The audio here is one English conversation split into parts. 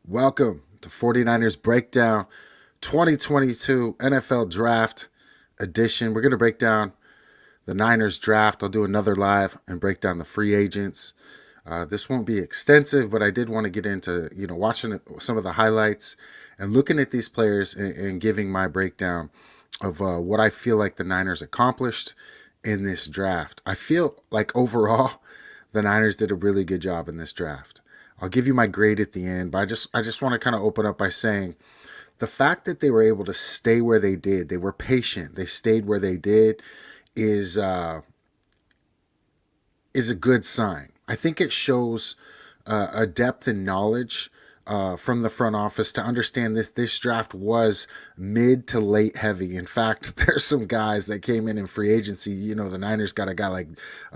Welcome to 49ers Breakdown 2022 NFL Draft Edition. We're going to break down the Niners draft. I'll do another live and break down the free agents. This won't be extensive, but I did want to get into, watching some of the highlights and looking at these players and giving my breakdown of what I feel like the Niners accomplished in this draft. I feel like overall, the Niners did a really good job in this draft. I'll give you my grade at the end, but I just want to kind of open up by saying the fact that they were able to stay where they did, they were patient, they stayed where they did, is a good sign. I think it shows a depth and knowledge from the front office to understand this draft was mid to late heavy. In fact, there's some guys that came in free agency. The Niners got a guy like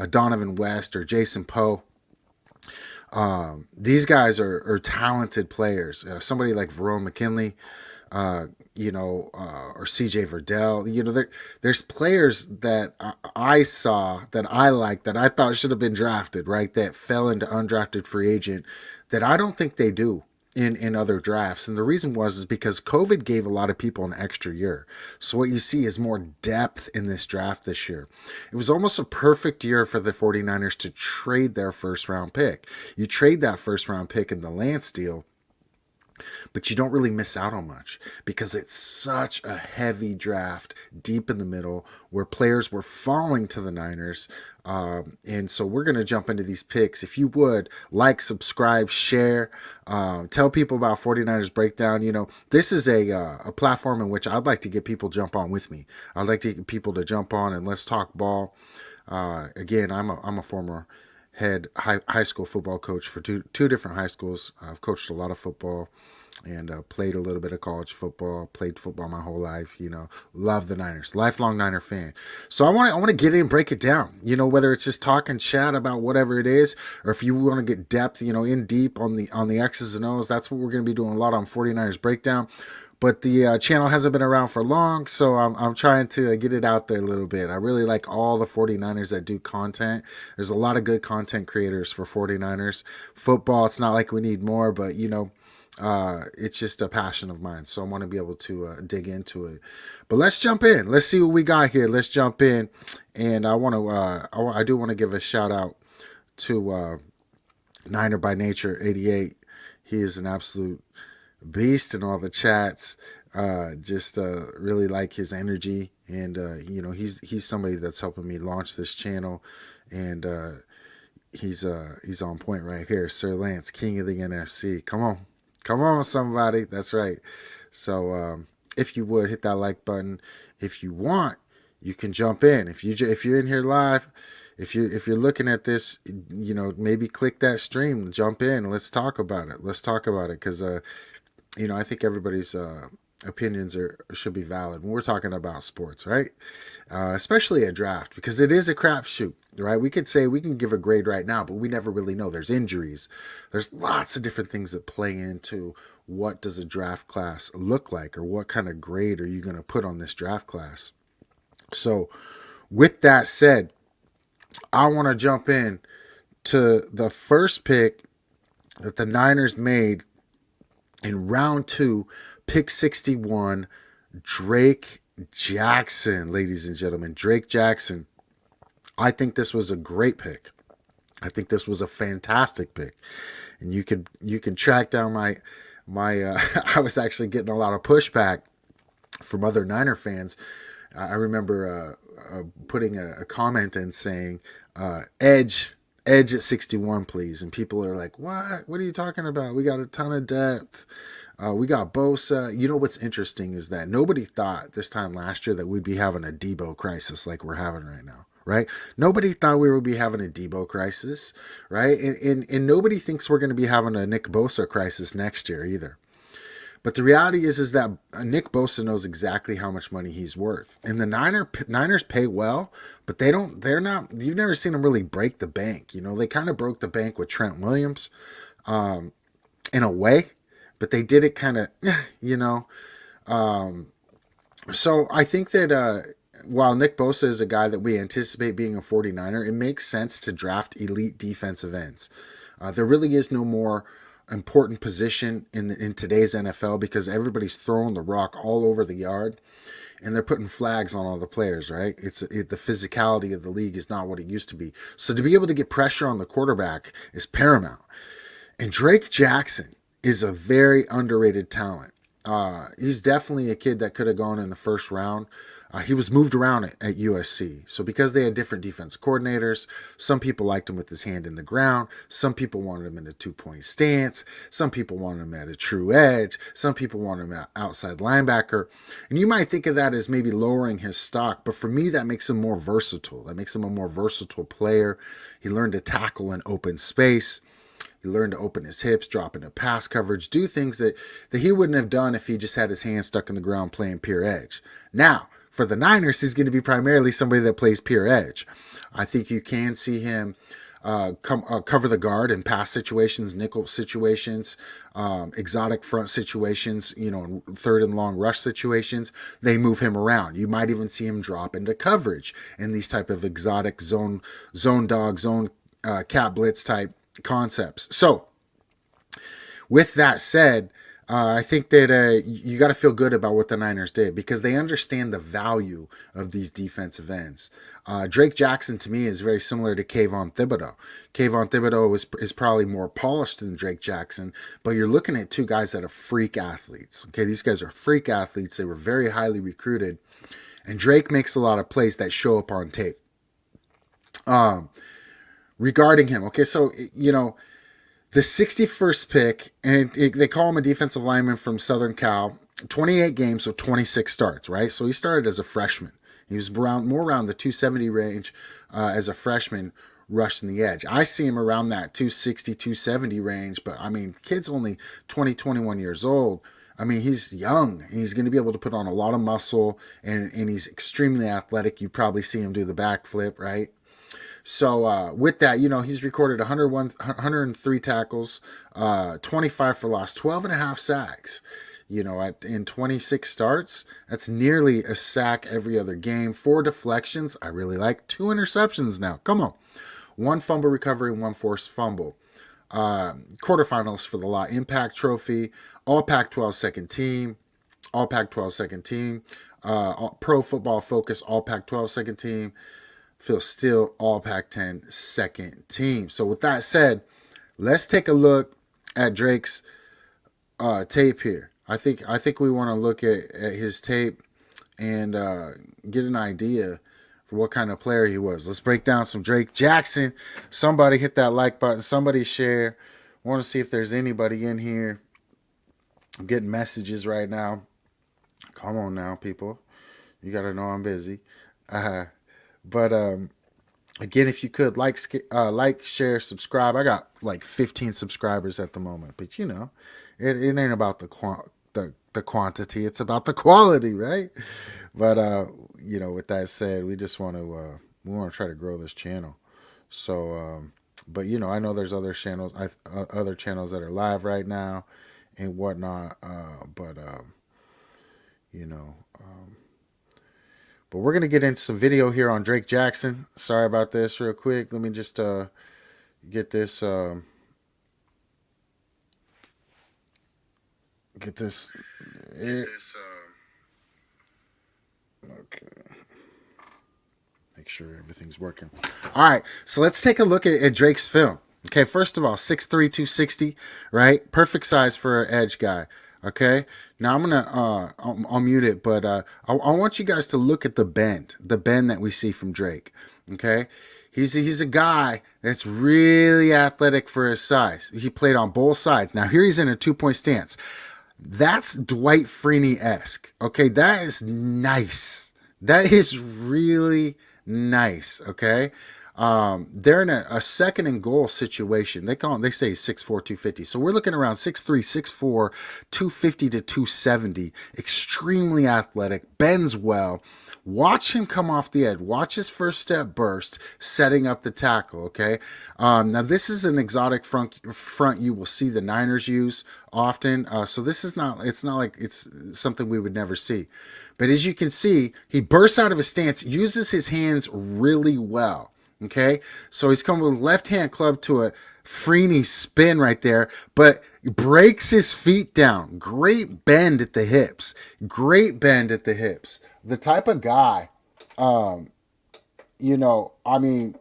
Donovan West or Jason Poe. These guys are talented players. Somebody like Verone McKinley, or CJ Verdell. There's players that I saw that I liked that I thought should have been drafted, right? That fell into undrafted free agent that I don't think they do in other drafts. And the reason is because COVID gave a lot of people an extra year. So what you see is more depth in this draft this year. It was almost a perfect year for the 49ers to trade their first round pick. You trade that first round pick in the Lance deal, but you don't really miss out on much because it's such a heavy draft deep in the middle where players were falling to the Niners. And so we're going to jump into these picks. If you would like, subscribe, share, tell people about 49ers Breakdown. This is a platform in which I'd like to get people jump on with me. I'd like to get people to jump on and let's talk ball. Again, I'm a former head high school football coach for two different high schools. I've coached a lot of football and played a little bit of college football, played football my whole life, love the Niners, lifelong Niner fan. So I want to get in and break it down, whether it's just talking chat about whatever it is, or if you want to get depth, in deep on the X's and O's, that's what we're going to be doing a lot on 49ers Breakdown. But the channel hasn't been around for long, so I'm trying to get it out there a little bit. I really like all the 49ers that do content. There's a lot of good content creators for 49ers. Football, it's not like we need more, but, it's just a passion of mine. So I want to be able to dig into it. But let's jump in. Let's see what we got here. Let's jump in. And I do want to give a shout out to Niner by Nature 88. He is an absolute beast in all the chats. Just really like his energy, and he's somebody that's helping me launch this channel, and he's on point right here. Sir Lance, King of the NFC. Come on, somebody. That's right. So if you would hit that like button, if you want, you can jump in. If you're in here live. If you're looking at this, maybe click that stream, jump in, let's talk about it. Because I think everybody's opinions should be valid when we're talking about sports, right? Especially a draft, because it is a crapshoot, right? We can give a grade right now, but we never really know. There's injuries. There's lots of different things that play into what does a draft class look like, or what kind of grade are you going to put on this draft class. So with that said, I want to jump in to the first pick that the Niners made in round 2, pick 61, Drake Jackson, ladies and gentlemen. Drake Jackson. I think this was a great pick. I think this was a fantastic pick. And you can track down my I was actually getting a lot of pushback from other Niner fans. I remember putting a comment in saying, Edge at 61, please. And people are like, what are you talking about? We got a ton of depth. We got Bosa. What's interesting is that nobody thought this time last year that we'd be having a Debo crisis like we're having right now, right? Nobody thought we would be having a Debo crisis, right? And nobody thinks we're going to be having a Nick Bosa crisis next year either. But the reality is that Nick Bosa knows exactly how much money he's worth. And the Niners pay well, but they're not, you've never seen them really break the bank. They kind of broke the bank with Trent Williams in a way, but they did it kind of, So I think that while Nick Bosa is a guy that we anticipate being a 49er, it makes sense to draft elite defensive ends. There really is no more important position in today's NFL because everybody's throwing the rock all over the yard and they're putting flags on all the players, right? The physicality of the league is not what it used to be. So to be able to get pressure on the quarterback is paramount. And Drake Jackson is a very underrated talent. He's definitely a kid that could have gone in the first round. He was moved around at USC. So because they had different defensive coordinators, some people liked him with his hand in the ground. Some people wanted him in a two-point stance. Some people wanted him at a true edge. Some people wanted him at outside linebacker. And you might think of that as maybe lowering his stock, but for me, that makes him more versatile. That makes him a more versatile player. He learned to tackle in open space. He learned to open his hips, drop into pass coverage, do things that he wouldn't have done if he just had his hands stuck in the ground playing pure edge. Now, for the Niners, he's going to be primarily somebody that plays pure edge. I think you can see him cover the guard in pass situations, nickel situations, exotic front situations, third and long rush situations. They move him around. You might even see him drop into coverage in these type of exotic zone dog, zone cat blitz type concepts. So with that said, I think that you got to feel good about what the Niners did because they understand the value of these defensive ends. Drake Jackson to me is very similar to Kayvon Thibodeaux. Kayvon Thibodeaux is probably more polished than Drake Jackson, but you're looking at two guys that are freak athletes. Okay, these guys are freak athletes. They were very highly recruited, and Drake makes a lot of plays that show up on tape. Regarding him, okay, so the 61st pick, and they call him a defensive lineman from Southern Cal, 28 games, so 26 starts, right? So he started as a freshman. He was more around the 270 range as a freshman, rushing the edge. I see him around that 260, 270 range, but I mean, kid's only 20, 21 years old. I mean, he's young, and he's going to be able to put on a lot of muscle, and he's extremely athletic. You probably see him do the backflip, right? So with that, he's recorded 103 tackles, 25 for loss, 12 and a half sacks. In 26 starts, that's nearly a sack every other game. 4 deflections, I really like. 2 interceptions now. Come on. 1 fumble recovery, 1 forced fumble. Quarterfinals for the La Impact Trophy, All Pac-12 second team, All Pac-12 second team, Pro Football Focus, All Pac-12 second team. Phil Steele, All Pac-10 second team. So with that said, let's take a look at Drake's tape here. I think we want to look at his tape and get an idea for what kind of player he was. Let's break down some Drake Jackson. Somebody hit that like button. Somebody share. I want to see if there's anybody in here. I'm getting messages right now. Come on now, people. You got to know I'm busy. But again, if you could like, share, subscribe. I got like 15 subscribers at the moment, but it ain't about the quantity. It's about the quality, right? But with that said, we just want to try to grow this channel. So, but I know there's other channels, other channels that are live right now and whatnot. But we're going to get into some video here on Drake Jackson. Sorry about this real quick. Let me just get this. Okay. Make sure everything's working. All right. So let's take a look at Drake's film. Okay. First of all, 6'3", 260, right? Perfect size for an edge guy. Okay, now I'm gonna I'll mute it, but I want you guys to look at the bend that we see from Drake. Okay, he's a guy that's really athletic for his size. He played on both sides. Now here he's in a 2-point stance. That's Dwight Freeney-esque. Okay, that is nice. That is really nice. Okay. They're in a second and goal situation. They say 6'4", 250. So we're looking around 6'3", 6'4", 250 to 270. Extremely athletic, bends well. Watch him come off the edge. Watch his first step burst, setting up the tackle, okay? Now, this is an exotic front you will see the Niners use often. So this is it's not like it's something we would never see. But as you can see, he bursts out of his stance, uses his hands really well. Okay, so he's coming with left hand club to Freeney spin right there, but breaks his feet down. Great bend at the hips. Great bend at the hips. The type of guy, you know, I mean,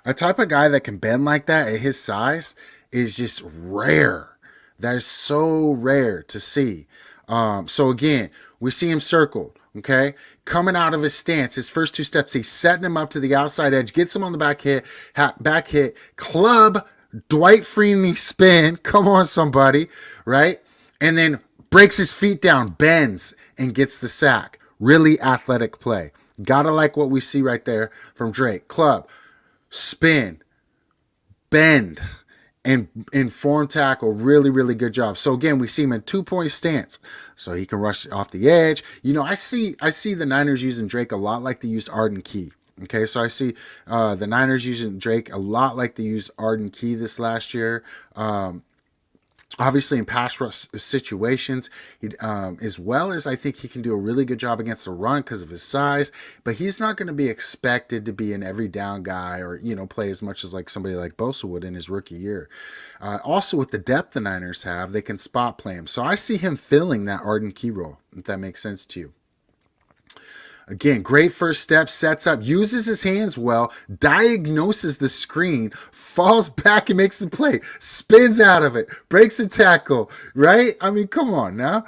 a type of guy that can bend like that at his size is just rare. That is so rare to see. So again, we see him circled. Okay, coming out of his stance, his first two steps, he's setting him up to the outside edge, gets him on the back hit, club, Dwight Freeney spin. Come on, somebody, right? And then breaks his feet down, bends, and gets the sack. Really athletic play. Gotta like what we see right there from Drake. Club, spin, bend, and inform tackle. Really, really good job. So again, we see him in 2-point stance, so he can rush off the edge. You know, I see the Niners using Drake a lot like they used Arden Key. Okay, so I see the Niners using Drake a lot like they used Arden Key this last year. Obviously, in pass rush situations, as well as I think he can do a really good job against the run because of his size, but he's not going to be expected to be an every down guy or, you know, play as much as like somebody like Bosa would in his rookie year. Also, with the depth the Niners have, they can spot play him. So I see him filling that Arden Key role, if that makes sense to you. Again, great first step, sets up, uses his hands well, diagnoses the screen, falls back and makes the play, spins out of it, breaks a tackle, right? I mean, come on now.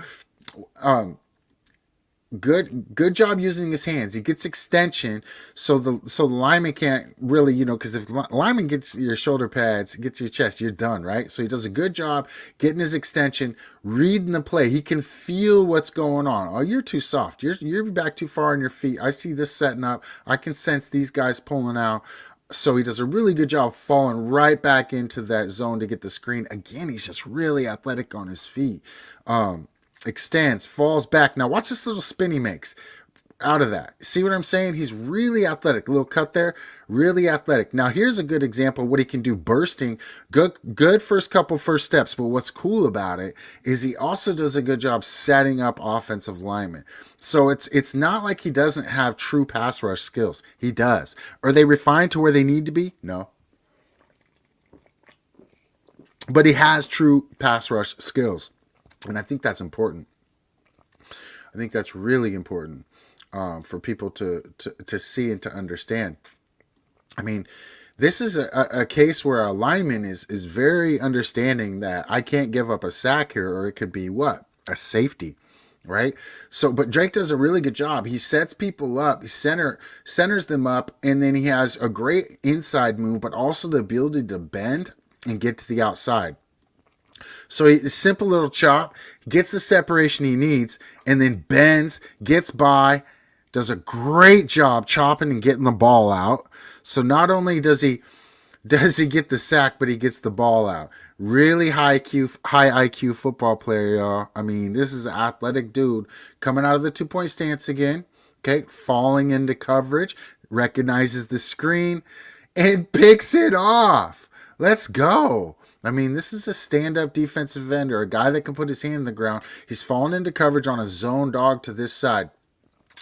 Good job using his hands. He gets extension, so the lineman can't really, you know, because if the lineman gets your shoulder pads, gets your chest, you're done, right? So he does a good job getting his extension, reading the play. He can feel what's going on. Oh, you're too soft. You're back too far on your feet. I see this setting up. I can sense these guys pulling out. So he does a really good job falling right back into that zone to get the screen. Again, he's just really athletic on his feet. Extends, falls back. Now watch this little spin he makes out of that. See what I'm saying? He's really athletic. A little cut there, really athletic. Now here's a good example of what he can do bursting. Good first steps, but what's cool about it is he also does a good job setting up offensive linemen. So it's not like he doesn't have true pass rush skills. He does. Are they refined to where they need to be? No. But he has true pass rush skills. And I think that's important. I think that's really important for people to see and to understand. I mean, this is a case where a lineman is very understanding that I can't give up a sack here, or it could be what? A safety, right? So, but Drake does a really good job. He sets people up, he centers them up, and then he has a great inside move, but also the ability to bend and get to the outside. So a simple little chop, gets the separation he needs, and then bends, gets by, does a great job chopping and getting the ball out. So not only does he get the sack, but he gets the ball out. Really high IQ football player, y'all. I mean, this is an athletic dude coming out of the 2-point stance again. Okay, falling into coverage, recognizes the screen, and picks it off. Let's go. I mean, this is a stand-up defensive end or a guy that can put his hand in the ground. He's fallen into coverage on a zone dog to this side.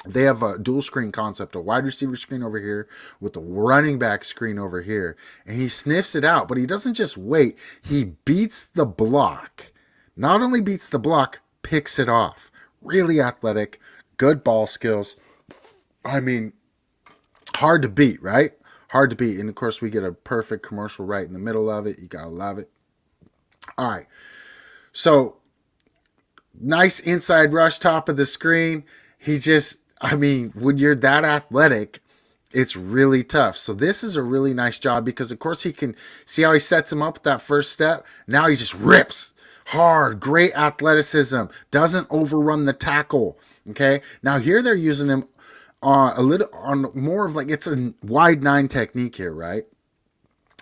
They have a dual screen concept, a wide receiver screen over here with a running back screen over here. And he sniffs it out, but he doesn't just wait. He beats the block. Not only beats the block, picks it off. Really athletic, good ball skills. I mean, hard to beat, right? Hard to beat. And of course, we get a perfect commercial right in the middle of it. You got to love it. All right. So, nice inside rush, top of the screen. He just, I mean, when you're that athletic, it's really tough. So this is a really nice job because, of course, he can see how he sets him up with that first step. Now he just rips hard, great athleticism, doesn't overrun the tackle. Okay. Now here they're using him a little on more of like, it's a wide 9 technique here, right?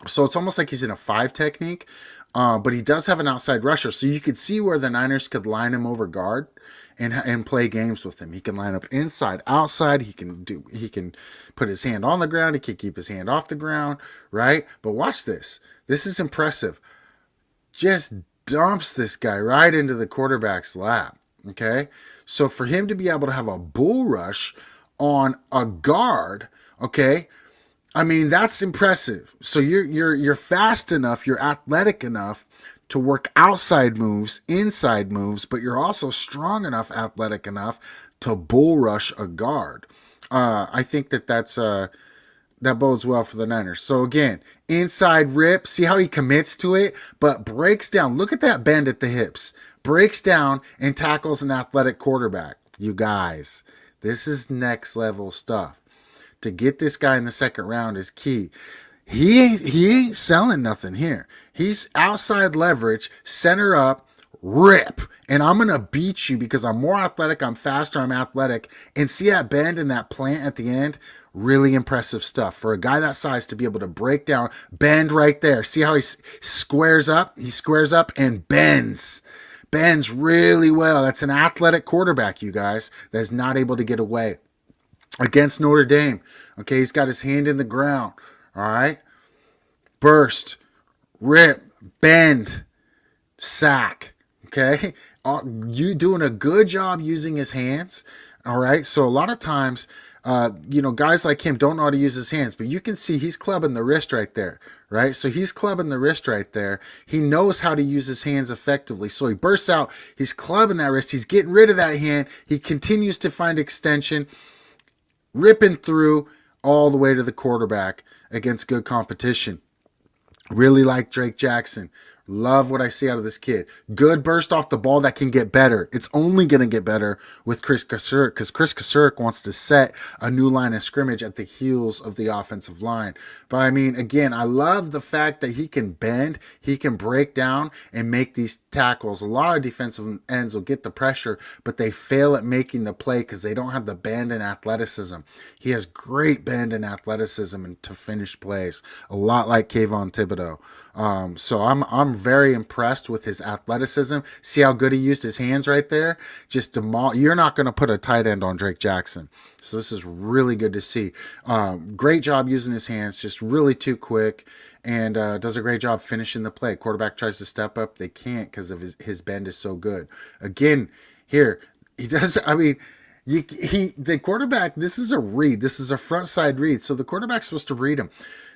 So it's almost like he's in a 5 technique, but he does have an outside rusher. So you could see where the Niners could line him over guard and play games with him. He can line up inside, outside. He can put his hand on the ground. He can keep his hand off the ground, right? But watch this. This is impressive. Just dumps this guy right into the quarterback's lap. Okay, so for him to be able to have a bull rush on a guard, okay, I mean, that's impressive. So you're fast enough, you're athletic enough to work outside moves, inside moves, but you're also strong enough, athletic enough to bull rush a guard. I think that bodes well for the Niners. So again, inside rip, see how he commits to it, but breaks down. Look at that bend at the hips. Breaks down and tackles an athletic quarterback. You guys, this is next level stuff. To get this guy in the second round is key. He ain't selling nothing here. He's outside leverage, center up, rip. And I'm going to beat you because I'm more athletic, I'm faster, I'm athletic. And see that bend and that plant at the end? Really impressive stuff. For a guy that size to be able to break down, bend right there. See how he squares up? He squares up and bends. Bends really well. That's an athletic quarterback, you guys, that's not able to get away. Against Notre Dame, okay, he's got his hand in the ground, all right? Burst, rip, bend, sack, okay? You doing a good job using his hands, all right? So a lot of times, guys like him don't know how to use his hands, but you can see he's clubbing the wrist right there, right? So he's clubbing the wrist right there. He knows how to use his hands effectively. So he bursts out, he's clubbing that wrist, he's getting rid of that hand, he continues to find extension, ripping through all the way to the quarterback against good competition. Really like Drake Jackson. Love what I see out of this kid. Good burst off the ball that can get better. It's only going to get better with Kris Kocurek because Kris Kocurek wants to set a new line of scrimmage at the heels of the offensive line. But I mean, again, I love the fact that he can bend, he can break down and make these tackles. A lot of defensive ends will get the pressure, but they fail at making the play because they don't have the bend and athleticism. He has great bend and athleticism and to finish plays, a lot like Kayvon Thibodeaux. So I'm very impressed with his athleticism. See how good he used his hands right there? Just you're not going to put a tight end on Drake Jackson. So this is really good to see. Great job using his hands, just really too quick, and does a great job finishing the play. Quarterback tries to step up, they can't because of his bend is so good. Again, here he does. I mean. The quarterback, this is a read. This is a front side read. So the quarterback's supposed to read him.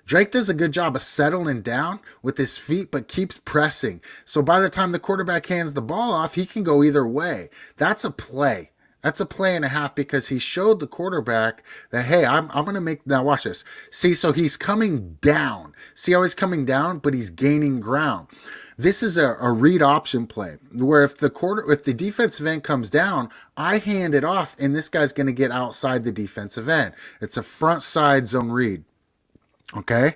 Drake does a good job of settling down with his feet, but keeps pressing. So by the time the quarterback hands the ball off, he can go either way. That's a play. That's a play and a half because he showed the quarterback that, hey, I'm going to make, now watch this. See, so he's coming down. See how he's coming down, but he's gaining ground. This is a read option play where if the defensive end comes down, I hand it off and this guy's going to get outside the defensive end. It's a front side zone read. Okay?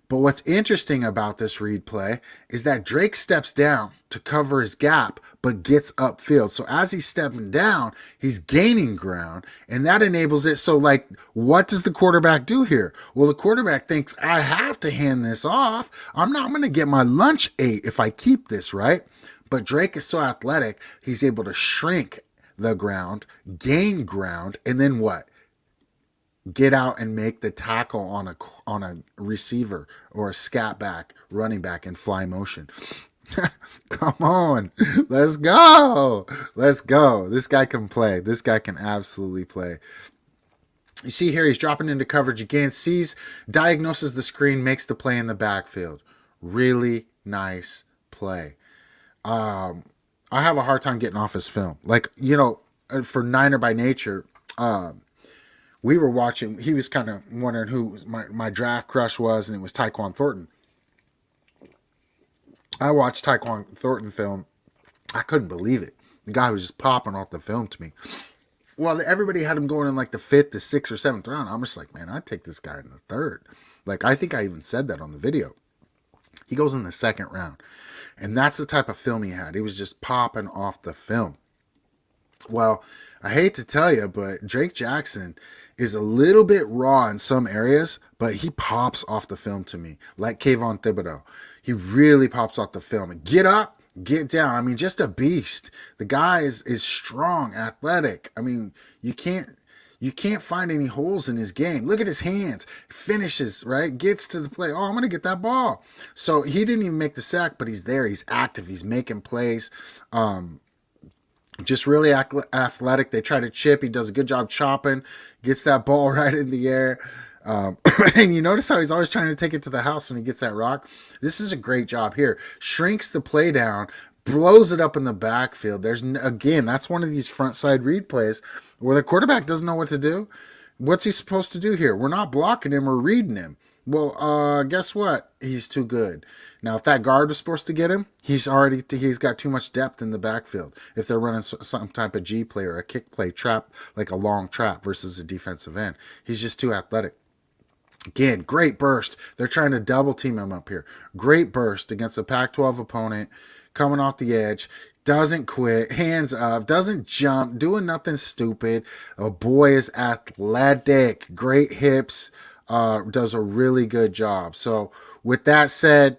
But what's interesting about this read play is that Drake steps down to cover his gap, but gets upfield. So as he's stepping down, he's gaining ground, and that enables it. So, like, what does the quarterback do here? Well, the quarterback thinks, I have to hand this off. I'm going to get my lunch ate if I keep this, right? But Drake is so athletic, he's able to shrink the ground, gain ground, and then what? Get out and make the tackle on a receiver or a scat back, running back in fly motion. Come on, let's go. Let's go. This guy can play. This guy can absolutely play. You see here, he's dropping into coverage again, diagnoses the screen, makes the play in the backfield. Really nice play. I have a hard time getting off his film. Like, for Niner by nature, we were watching, he was kind of wondering who my draft crush was, and it was Tyquan Thornton. I watched Tyquan Thornton film. I couldn't believe it. The guy was just popping off the film to me. Well, everybody had him going in like the 5th, the 6th, or 7th round. I'm just like, man, I'd take this guy in the 3rd. Like, I think I even said that on the video. He goes in the 2nd round. And that's the type of film he had. He was just popping off the film. Well, I hate to tell you, but Drake Jackson is a little bit raw in some areas, but he pops off the film to me, like Kayvon Thibodeaux. He really pops off the film. Get up, get down. I mean, just a beast. The guy is strong, athletic. I mean, you can't find any holes in his game. Look at his hands. Finishes, right? Gets to the play. Oh, I'm going to get that ball. So he didn't even make the sack, but he's there. He's active. He's making plays. Just really athletic. They try to chip. He does a good job chopping. Gets that ball right in the air. And you notice how he's always trying to take it to the house when he gets that rock. This is a great job here. Shrinks the play down, blows it up in the backfield. Again, that's one of these front side read plays where the quarterback doesn't know what to do. What's he supposed to do here? We're not blocking him, we're reading him. Well, guess what? He's too good. Now, if that guard was supposed to get him, he's got too much depth in the backfield. If they're running some type of G play or a kick play trap, like a long trap versus a defensive end, he's just too athletic. Again, great burst. They're trying to double team him up here. Great burst against a Pac-12 opponent, coming off the edge. Doesn't quit, hands up, doesn't jump, doing nothing stupid. A boy is athletic, great hips, does a really good job. So with that said,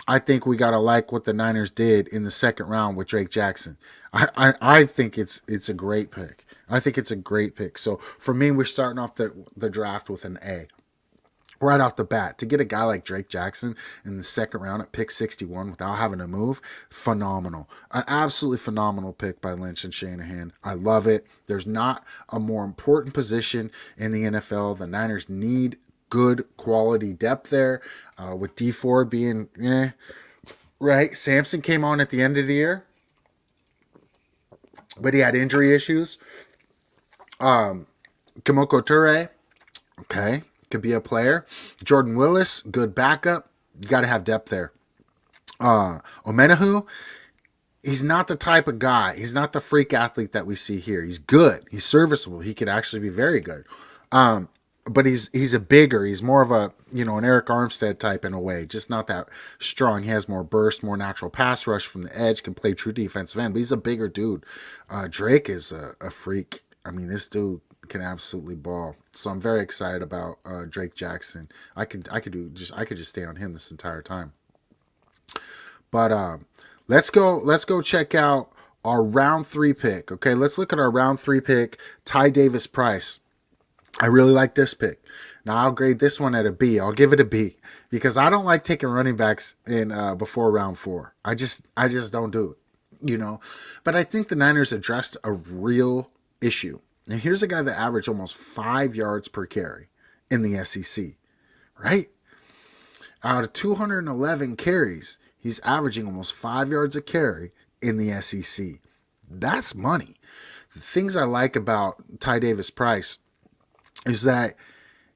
I think we gotta like what the Niners did in the second round with Drake Jackson. I think it's a great pick. I think it's a great pick. So for me, we're starting off the draft with an A. Right off the bat, to get a guy like Drake Jackson in the second round at pick 61 without having to move, phenomenal. An absolutely phenomenal pick by Lynch and Shanahan. I love it. There's not a more important position in the NFL. The Niners need good quality depth there, with D Ford being right. Sampson came on at the end of the year, but he had injury issues. Kimoko Ture, okay, could be a player. Jordan Willis, good backup. You got to have depth there. Omenahu, he's not the type of guy. He's not the freak athlete that we see here. He's good. He's serviceable. He could actually be very good. But he's a bigger. He's more of a, an Eric Armstead type in a way. Just not that strong. He has more burst, more natural pass rush from the edge, can play true defensive end. But he's a bigger dude. Drake is a freak. I mean, this dude can absolutely ball. So I'm very excited about Drake Jackson. I could just stay on him this entire time. But let's go check out our round 3 pick. Okay, let's look at our round 3 pick, Ty Davis Price. I really like this pick. Now I'll grade this one at a B. I'll give it a B because I don't like taking running backs in before round 4. I just don't do it, But I think the Niners addressed a real issue. And here's a guy that averaged almost 5 yards per carry in the SEC, right? Out of 211 carries, he's averaging almost 5 yards a carry in the SEC. That's money. The things I like about Ty Davis Price is that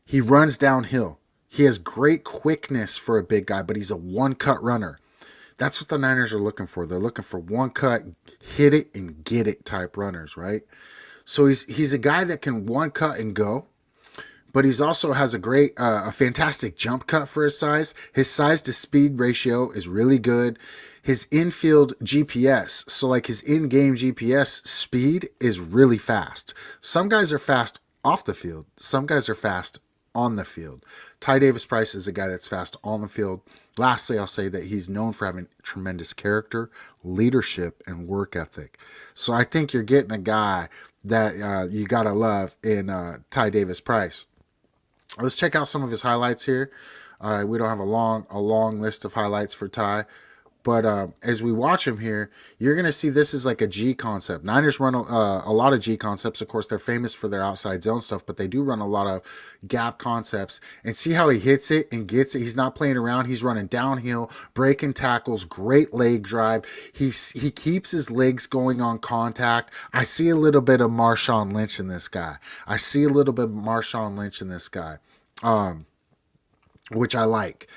he runs downhill. He has great quickness for a big guy, but he's a one-cut runner. That's what the Niners are looking for. They're looking for one-cut, hit it and get it type runners, right? So he's a guy that can one cut and go, but he's also has a fantastic jump cut for his size. His size to speed ratio is really good. His infield GPS, so like his in-game GPS speed is really fast. Some guys are fast off the field. Some guys are fast on the field. Ty Davis Price is a guy that's fast on the field. Lastly, I'll say that he's known for having tremendous character, leadership, and work ethic. So I think you're getting a guy that you gotta love in Ty Davis Price. Let's check out some of his highlights here. We don't have a long list of highlights for Ty, but as we watch him here, you're gonna see this is like a G concept. Niners run a lot of G concepts. Of course, they're famous for their outside zone stuff, but they do run a lot of gap concepts. And see how he hits it and gets it. He's not playing around. He's running downhill, breaking tackles, great leg drive. He keeps his legs going on contact. I see a little bit of Marshawn Lynch in this guy. Which I like.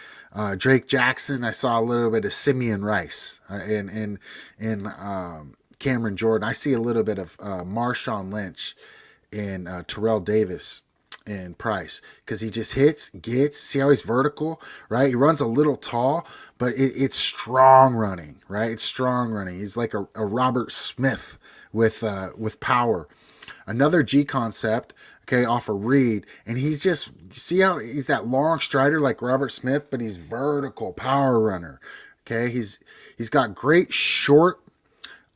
Drake Jackson, I saw a little bit of Simeon Rice in Cameron Jordan. I see a little bit of Marshawn Lynch in Terrell Davis and Price because he just gets. See how he's vertical, right? He runs a little tall, but it's strong running, right? It's strong running. He's like a Robert Smith with power. Another G concept, okay, off a read, and he's just, see how he's that long strider like Robert Smith, but he's vertical power runner. Okay, he's got great short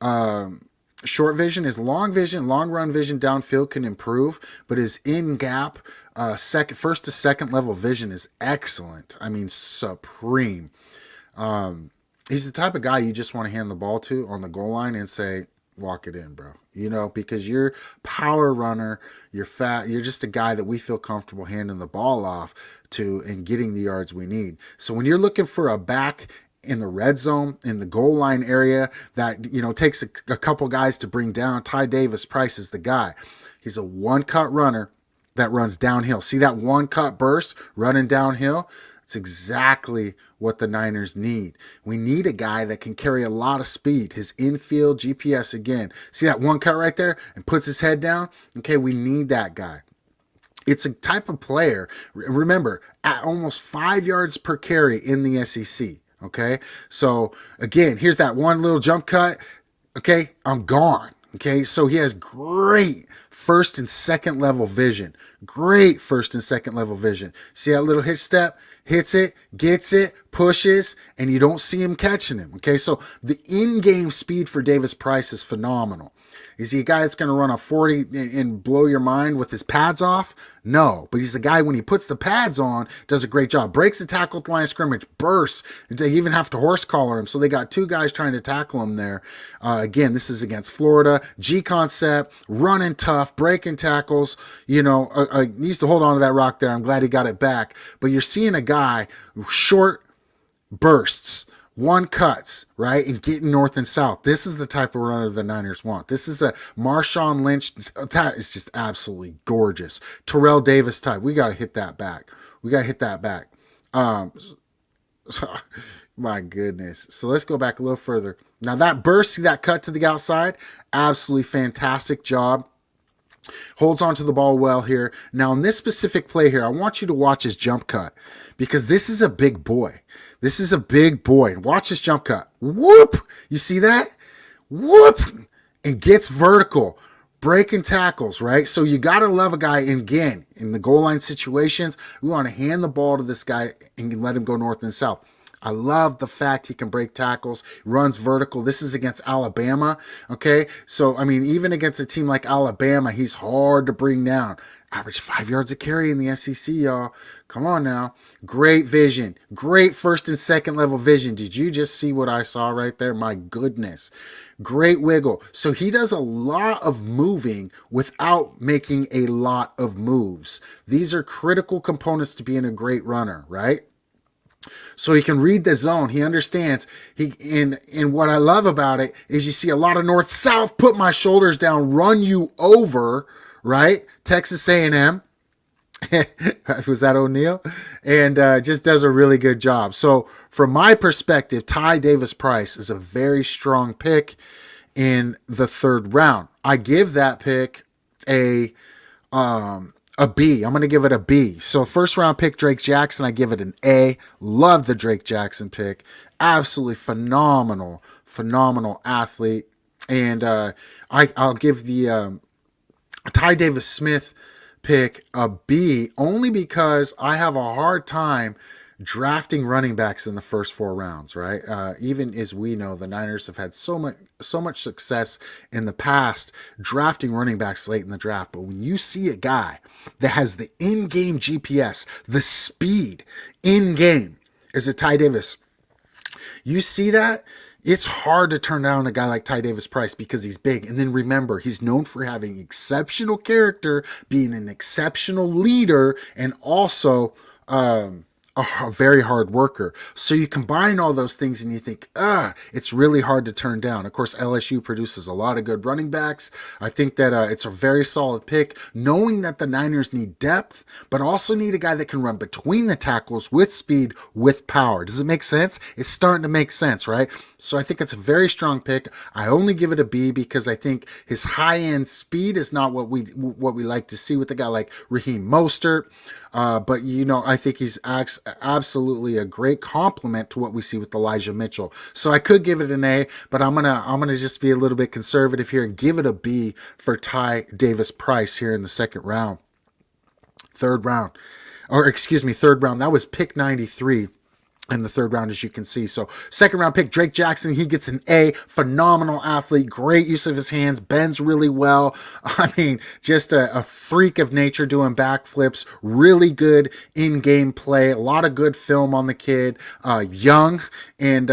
vision. His long run vision downfield can improve, but his in gap first to second level vision is excellent. I mean, supreme. He's the type of guy you just want to hand the ball to on the goal line and say, walk it in, bro. You know, because you're power runner, you're fat, you're just a guy that we feel comfortable handing the ball off to and getting the yards we need. So when you're looking for a back in the red zone, in the goal line area, that, you know, takes a couple guys to bring down, Ty Davis Price is the guy. He's a one-cut runner that runs downhill. See that one-cut burst running downhill? It's exactly what the Niners need. We need a guy that can carry a lot of speed. His infield GPS again. See that one cut right there and puts his head down? Okay, we need that guy. It's a type of player, remember, at almost 5 yards per carry in the SEC. Okay, so again, here's that one little jump cut. Okay, I'm gone. Okay, so he has great first and second level vision. Great first and second level vision. See that little hitch step? Hits it, gets it, pushes, and you don't see him catching him. Okay, so the in-game speed for Davis Price is phenomenal. Is he a guy that's going to run a 40 and blow your mind with his pads off? No, but he's the guy when he puts the pads on, does a great job. Breaks the tackle at the line of scrimmage, bursts. They even have to horse collar him. So they got 2 guys trying to tackle him there. Again, this is against Florida. G-concept, running tough, breaking tackles. You know, needs to hold on to that rock there. I'm glad he got it back. But you're seeing a guy, short bursts, one cuts, right, and getting north and south. This is the type of runner the Niners want. This is a Marshawn Lynch. That is just absolutely gorgeous. Terrell Davis type. We got to hit that back. My goodness. So let's go back a little further. Now that burst, see that cut to the outside? Absolutely fantastic job. Holds onto the ball well here. Now in this specific play here, I want you to watch his jump cut because this is a big boy. This is a big boy. And watch his jump cut. Whoop! You see that? Whoop! And gets vertical. Breaking tackles, right? So you got to love a guy, and again, in the goal line situations, we want to hand the ball to this guy and let him go north and south. I love the fact he can break tackles, runs vertical. This is against Alabama, okay? So, I mean, even against a team like Alabama, he's hard to bring down. Average 5 yards a carry in the SEC, y'all. Come on now. Great vision. Great first and second level vision. Did you just see what I saw right there? My goodness. Great wiggle. So he does a lot of moving without making a lot of moves. These are critical components to being a great runner, right? So he can read the zone. He understands. And what I love about it is you see a lot of north-south, put my shoulders down, run you over, right? Texas A&M. Was that O'Neal? And just does a really good job. So from my perspective, Ty Davis Price is a very strong pick in the 3rd round. I give that pick a B. I'm going to give it a B. So 1st round pick, Drake Jackson, I give it an A. Love the Drake Jackson pick. Absolutely phenomenal athlete. And I'll give the Ty Davis Smith pick a B only because I have a hard time drafting running backs in the first 4 rounds, right? Even as we know, the Niners have had so much success in the past drafting running backs late in the draft. But when you see a guy that has the in-game GPS, the speed in-game is a Ty Davis, you see that, it's hard to turn down a guy like Ty Davis Price because he's big. And then remember, he's known for having exceptional character, being an exceptional leader, and also a very hard worker. So you combine all those things and you think, it's really hard to turn down. Of course, LSU produces a lot of good running backs. I think that it's a very solid pick, knowing that the Niners need depth, but also need a guy that can run between the tackles with speed, with power. Does it make sense? It's starting to make sense, right? So I think it's a very strong pick. I only give it a B because I think his high-end speed is not what we like to see with a guy like Raheem Mostert. But, you know, I think he's absolutely a great complement to what we see with Elijah Mitchell. So I could give it an A, but I'm gonna just be a little bit conservative here and give it a B for Ty Davis Price here in the 2nd round. 3rd round. That was pick 93. In the 3rd round, as you can see. So 2nd round pick, Drake Jackson, he gets an A. Phenomenal athlete, great use of his hands, bends really well. I mean, just a freak of nature doing backflips, really good in-game play, a lot of good film on the kid, young, and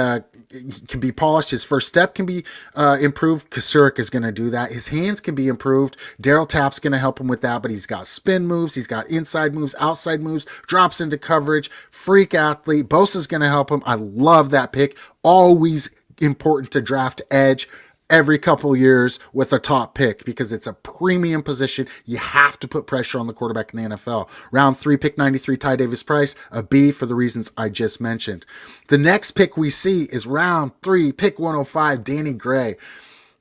can be polished. His first step can be improved. Kasurik is going to do that. His hands can be improved. Daryl Tapp's going to help him with that, but he's got spin moves. He's got inside moves, outside moves, drops into coverage, freak athlete. Bosa's going to help him. I love that pick. Always important to draft edge every couple years with a top pick because it's a premium position. You have to put pressure on the quarterback in the NFL. Round 3, pick 93, Ty Davis Price, a B for the reasons I just mentioned. The next pick we see is round 3, pick 105, Danny Gray.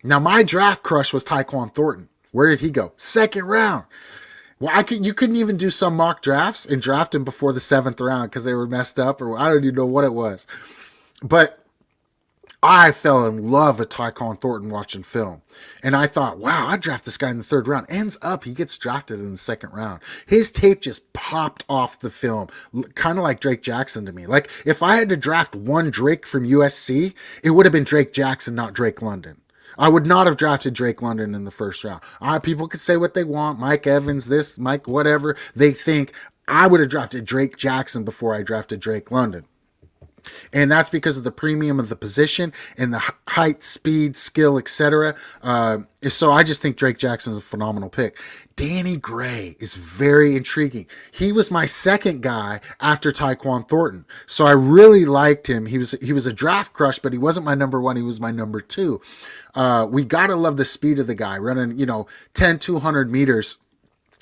Now, my draft crush was Tyquan Thornton. Where did he go? Second round. Well, you couldn't even do some mock drafts and draft him before the 7th round because they were messed up, or I don't even know what it was. But I fell in love with Tyquan Thornton watching film. And I thought, wow, I'd draft this guy in the 3rd round. Ends up, he gets drafted in the 2nd round. His tape just popped off the film, kind of like Drake Jackson to me. Like, if I had to draft one Drake from USC, it would have been Drake Jackson, not Drake London. I would not have drafted Drake London in the 1st round. People could say what they want, Mike Evans, this, Mike, whatever they think. I would have drafted Drake Jackson before I drafted Drake London. And that's because of the premium of the position and the height, speed, skill, etc. So I just think Drake Jackson is a phenomenal pick. Danny Gray is very intriguing. He was my 2nd guy after Tyquan Thornton. So I really liked him. He was a draft crush, but he wasn't my number 1. He was my number 2. We got to love the speed of the guy running, 10, 200 meters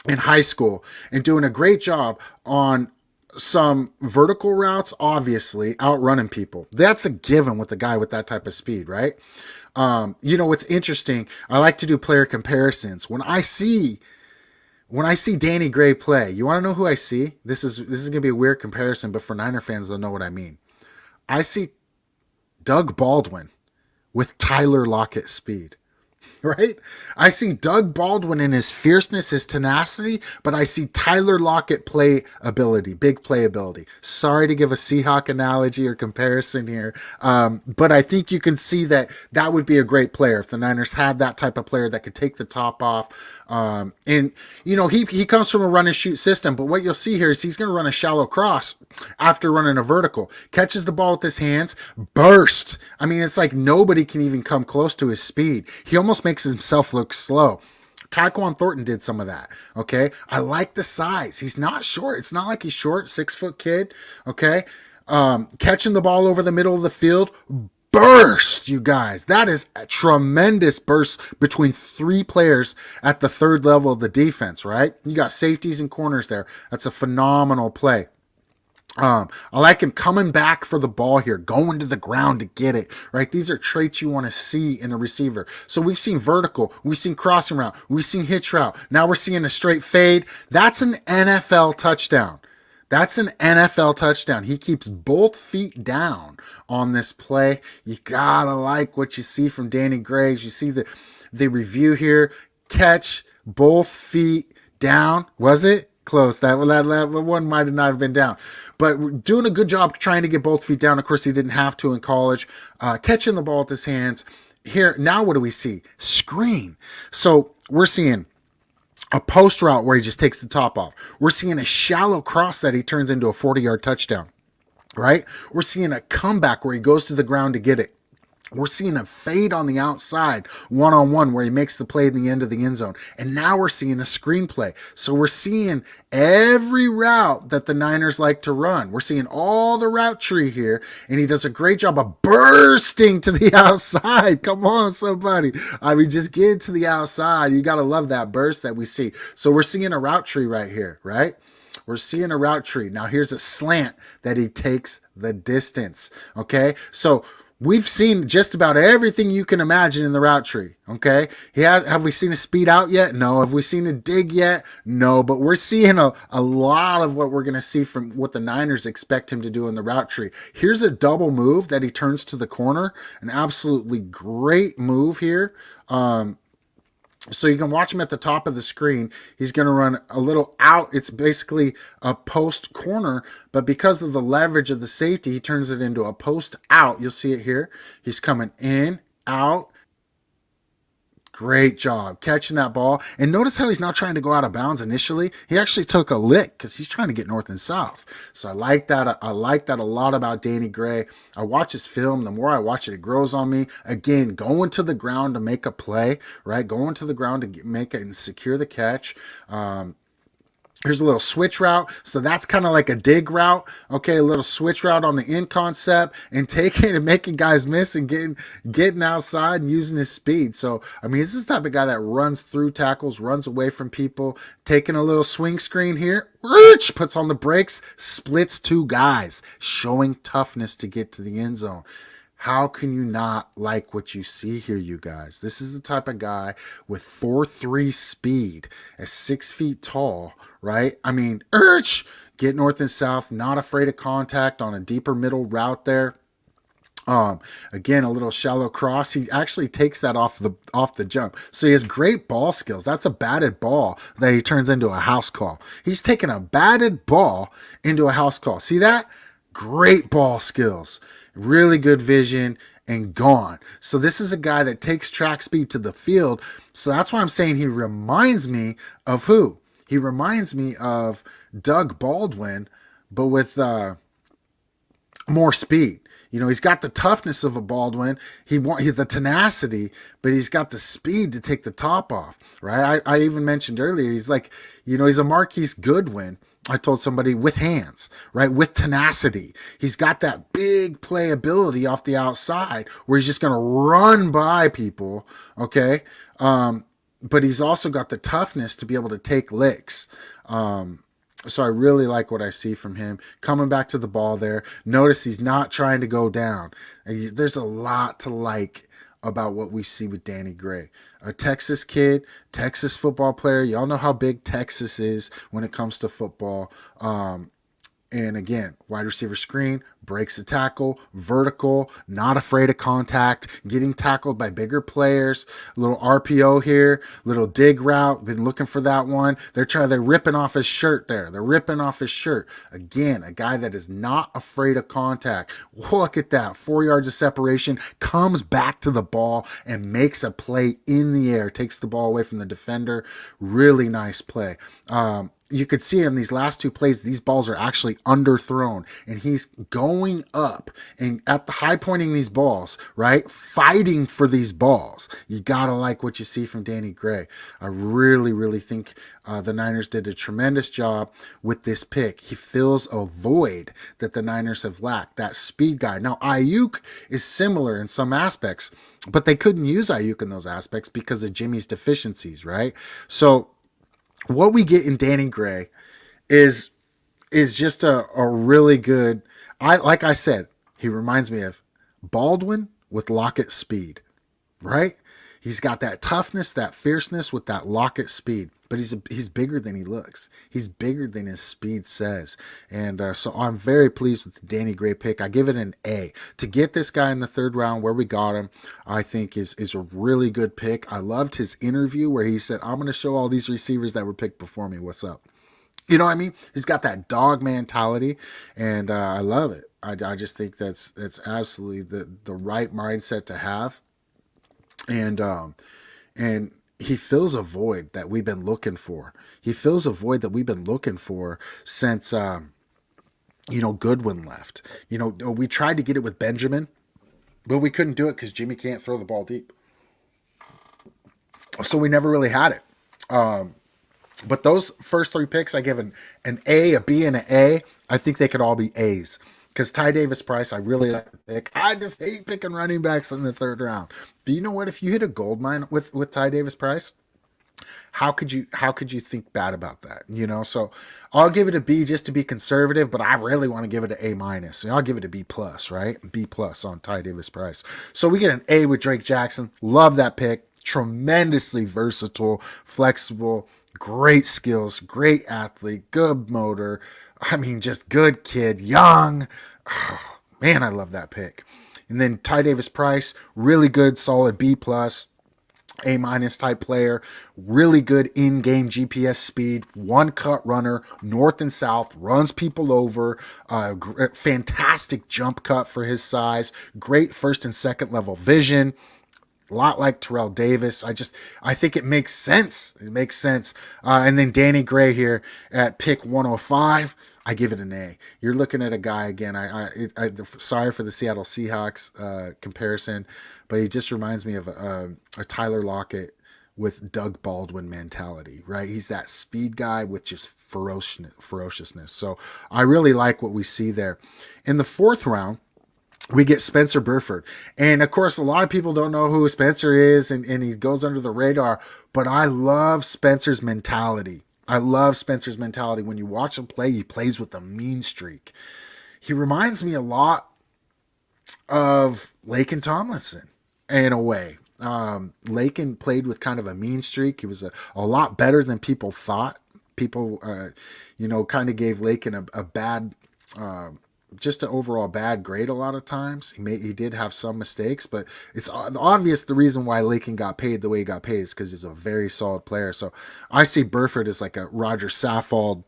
in high school and doing a great job on some vertical routes, obviously outrunning people. That's a given with a guy with that type of speed, right? What's interesting, I like to do player comparisons. When I see Danny Gray play, you want to know who I see? This is going to be a weird comparison, but for Niner fans, they'll know what I mean. I see Doug Baldwin with Tyler Lockett speed. Right? I see Doug Baldwin in his fierceness, his tenacity, but I see Tyler Lockett play ability, big play ability. Sorry to give a Seahawk analogy or comparison here, but I think you can see that would be a great player if the Niners had that type of player that could take the top off. He comes from a run and shoot system, but what you'll see here is he's going to run a shallow cross after running a vertical, catches the ball with his hands, burst. I mean, it's like nobody can even come close to his speed. He almost makes himself look slow. Tyquan Thornton did some of that. Okay. I like the size. He's not short. It's not like he's short, 6-foot kid. Okay. Catching the ball over the middle of the field, burst, you guys. That is a tremendous burst between 3 players at the 3rd level of the defense, right? You got safeties and corners there. That's a phenomenal play. I like him coming back for the ball here, going to the ground to get it, right? These are traits you want to see in a receiver. So we've seen vertical, we've seen crossing route, we've seen hitch route. Now we're seeing a straight fade. That's an NFL touchdown. That's an NFL touchdown. He keeps both feet down on this play. You gotta like what you see from Danny Gray. You see the review here. Catch, both feet down. Was it? Close. That one might not have been down. But doing a good job trying to get both feet down. Of course, he didn't have to in college. Catching the ball with his hands. Here, now what do we see? Screen. So we're seeing a post route where he just takes the top off. We're seeing a shallow cross that he turns into a 40-yard touchdown, right? We're seeing a comeback where he goes to the ground to get it. We're seeing a fade on the outside, one-on-one, where he makes the play in the end of the end zone. And now we're seeing a screenplay. So we're seeing every route that the Niners like to run. We're seeing all the route tree here, and he does a great job of bursting to the outside. Come on, somebody. I mean, just get to the outside. You got to love that burst that we see. So we're seeing a route tree right here, right? We're seeing a route tree. Now here's a slant that he takes the distance, okay? So we've seen just about everything you can imagine in the route tree, okay? Have we seen a speed out yet? No. Have we seen a dig yet? No. But we're seeing a lot of what we're going to see from what the Niners expect him to do in the route tree. Here's a double move that he turns to the corner. An absolutely great move here. So you can watch him at the top of the screen. He's going to run a little out. It's basically a post corner, but because of the leverage of the safety, he turns it into a post out. You'll see it here. He's coming in, out. Great job catching that ball. And notice how he's not trying to go out of bounds initially. He actually took a lick because he's trying to get north and south. So I like that. I like that a lot about Danny Gray. I watch his film. The more I watch it, it grows on me. Again, going to the ground to make a play, right? Going to the ground to make it and secure the catch. Here's a little switch route. So that's kind of like a dig route. Okay, a little switch route on the in concept and taking and making guys miss and getting outside and using his speed. So, I mean, this is the type of guy that runs through tackles, runs away from people, taking a little swing screen here, puts on the brakes, splits two guys, showing toughness to get to the end zone. How can you not like what you see here, you guys? This is the type of guy with 4.3 speed at 6 feet tall, right? I mean, get north and south, not afraid of contact on a deeper middle route there. Again, a little shallow cross. He actually takes that off the jump. So he has great ball skills. That's a batted ball that he turns into a house call. He's taking a batted ball into a house call. See that? Great ball skills. Really good vision and gone. So this is a guy that takes track speed to the field. So that's why I'm saying he reminds me of who? He reminds me of Doug Baldwin, but with more speed. You know, he's got the toughness of a Baldwin. He the tenacity, but he's got the speed to take the top off, right? I even mentioned earlier, he's like, you know, he's a Marquise Goodwin. I told somebody with hands, right? With tenacity. He's got that big playability off the outside where he's just going to run by people, okay? But he's also got the toughness to be able to take licks. So I really like what I see from him. Coming back to the ball there. Notice he's not trying to go down. There's a lot to like about what we see with Danny Gray. A Texas kid, Texas football player. Y'all know how big Texas is when it comes to football. And again, wide receiver screen, breaks the tackle, vertical, not afraid of contact, getting tackled by bigger players. Little RPO here, little dig route. Been looking for that one. They're ripping off his shirt there. They're ripping off his shirt. Again, a guy that is not afraid of contact. Look at that. 4 yards of separation, comes back to the ball and makes a play in the air. Takes the ball away from the defender. Really nice play. You could see in these last two plays, these balls are actually underthrown, and he's going up and at the high pointing these balls, right? Fighting for these balls. You gotta like what you see from Danny Gray. I really, really think the Niners did a tremendous job with this pick. He fills a void that the Niners have lacked, that speed guy. Now, Ayuk is similar in some aspects, but they couldn't use Ayuk in those aspects because of Jimmy's deficiencies, right? So what we get in Danny Gray is just a really good. Like I said, he reminds me of Baldwin with Lockett speed, right? He's got that toughness, that fierceness with that Lockett speed, but he's bigger than he looks. He's bigger than his speed says. And so I'm very pleased with the Danny Gray pick. I give it an A. To get this guy in the third round where we got him, I think is a really good pick. I loved his interview where he said, I'm going to show all these receivers that were picked before me what's up. You know what I mean? He's got that dog mentality, and I love it. I just think that's absolutely the right mindset to have. And he fills a void that we've been looking for. He fills a void that we've been looking for since, Goodwin left. We tried to get it with Benjamin, but we couldn't do it because Jimmy can't throw the ball deep. So we never really had it. But those first three picks, I give an A, a B, and an A. I think they could all be A's. Because Ty Davis Price, I really like the pick. I just hate picking running backs in the third round. But you know what? If you hit a gold mine with Ty Davis Price, how could you think bad about that? So I'll give it a B just to be conservative, but I really want to give it an A minus. I'll give it a B plus, right? B plus on Ty Davis Price. So we get an A with Drake Jackson. Love that pick. Tremendously versatile, flexible, great skills, great athlete, good motor. I mean, just good kid, young. Oh, man, I love that pick. And then Ty Davis Price, really good, solid B plus, A minus type player, really good in-game GPS speed, one cut runner, north and south, runs people over, fantastic jump cut for his size, great first and second level vision. A lot like Terrell Davis. I think it makes sense. It makes sense. And then Danny Gray here at pick 105. I give it an A. You're looking at a guy again. Sorry for the Seattle Seahawks comparison, but he just reminds me of a Tyler Lockett with Doug Baldwin mentality, right? He's that speed guy with just ferociousness. So I really like what we see there. In the fourth round, we get Spencer Burford. And of course, a lot of people don't know who Spencer is, and he goes under the radar. But I love Spencer's mentality. I love Spencer's mentality. When you watch him play, he plays with a mean streak. He reminds me a lot of Laken Tomlinson in a way. Laken played with kind of a mean streak. He was a lot better than people thought. People, kind of gave Laken a bad, just an overall bad grade a lot of times. He did have some mistakes, but it's obvious the reason why Laken got paid the way he got paid is because he's a very solid player. So I see Burford as like a Roger Saffold,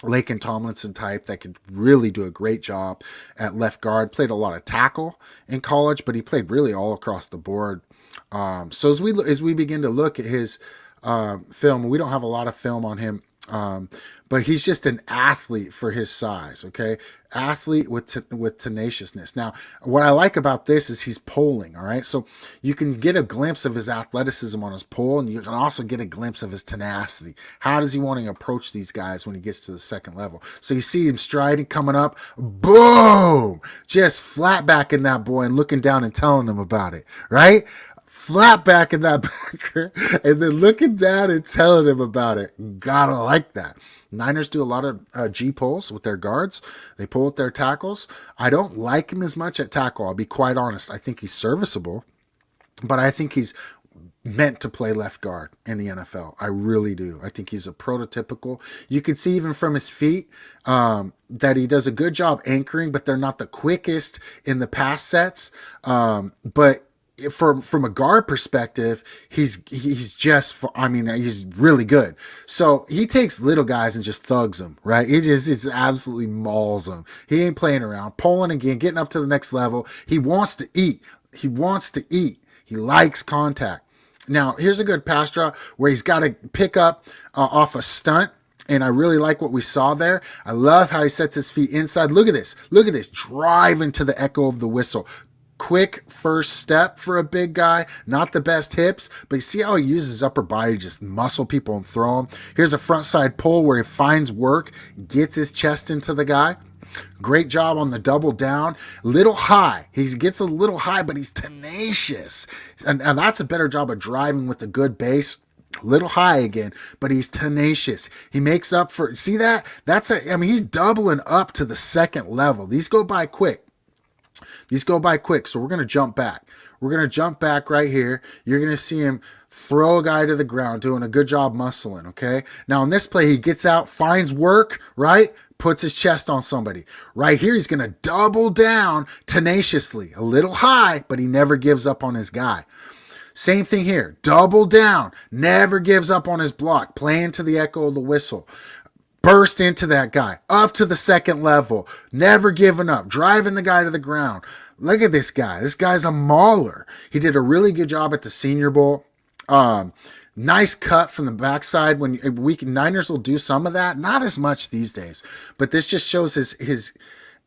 Laken Tomlinson type that could really do a great job at left guard. Played a lot of tackle in college, but he played really all across the board. So as we begin to look at his film, we don't have a lot of film on him, but he's just an athlete for his size. Okay, athlete with tenaciousness. Now, what I like about this is he's polling. All right, so you can get a glimpse of his athleticism on his pole, and you can also get a glimpse of his tenacity. How does he want to approach these guys when he gets to the second level? So you see him striding, coming up, boom, just flat backing that boy and looking down and telling him about it. Right. Flat back in that backer and then looking down and telling him about it. Gotta like that. Niners do a lot of G pulls with their guards. They pull with their tackles. I don't like him as much at tackle. I'll be quite honest. I think he's serviceable, but I think he's meant to play left guard in the NFL. I really do. I think he's a prototypical. You can see even from his feet that he does a good job anchoring, but they're not the quickest in the pass sets. But from a guard perspective, he's really good. So he takes little guys and just thugs them, right? He absolutely mauls them. He ain't playing around. Pulling again, getting up to the next level. He wants to eat. He likes contact. Now, here's a good pass draw where he's got to pick up off a stunt. And I really like what we saw there. I love how he sets his feet inside. Look at this. Drive into the echo of the whistle. Quick first step for a big guy, not the best hips, but you see how he uses his upper body to just muscle people and throw them. Here's a front side pull where he finds work, gets his chest into the guy. Great job on the double down. Little high. He gets a little high, but he's tenacious. And that's a better job of driving with a good base. Little high again, but he's tenacious. He makes up for, see that? He's doubling up to the second level. These go by quick. So we're going to jump back. Right here. You're going to see him throw a guy to the ground, doing a good job muscling, okay? Now, in this play, he gets out, finds work, right? Puts his chest on somebody. Right here, he's going to double down tenaciously. A little high, but he never gives up on his guy. Same thing here. Double down. Never gives up on his block. Playing to the echo of the whistle. Burst into that guy, up to the second level, never giving up, driving the guy to the ground. Look at this guy. This guy's a mauler. He did a really good job at the Senior Bowl. Nice cut from the backside. When Niners will do some of that, not as much these days, but this just shows his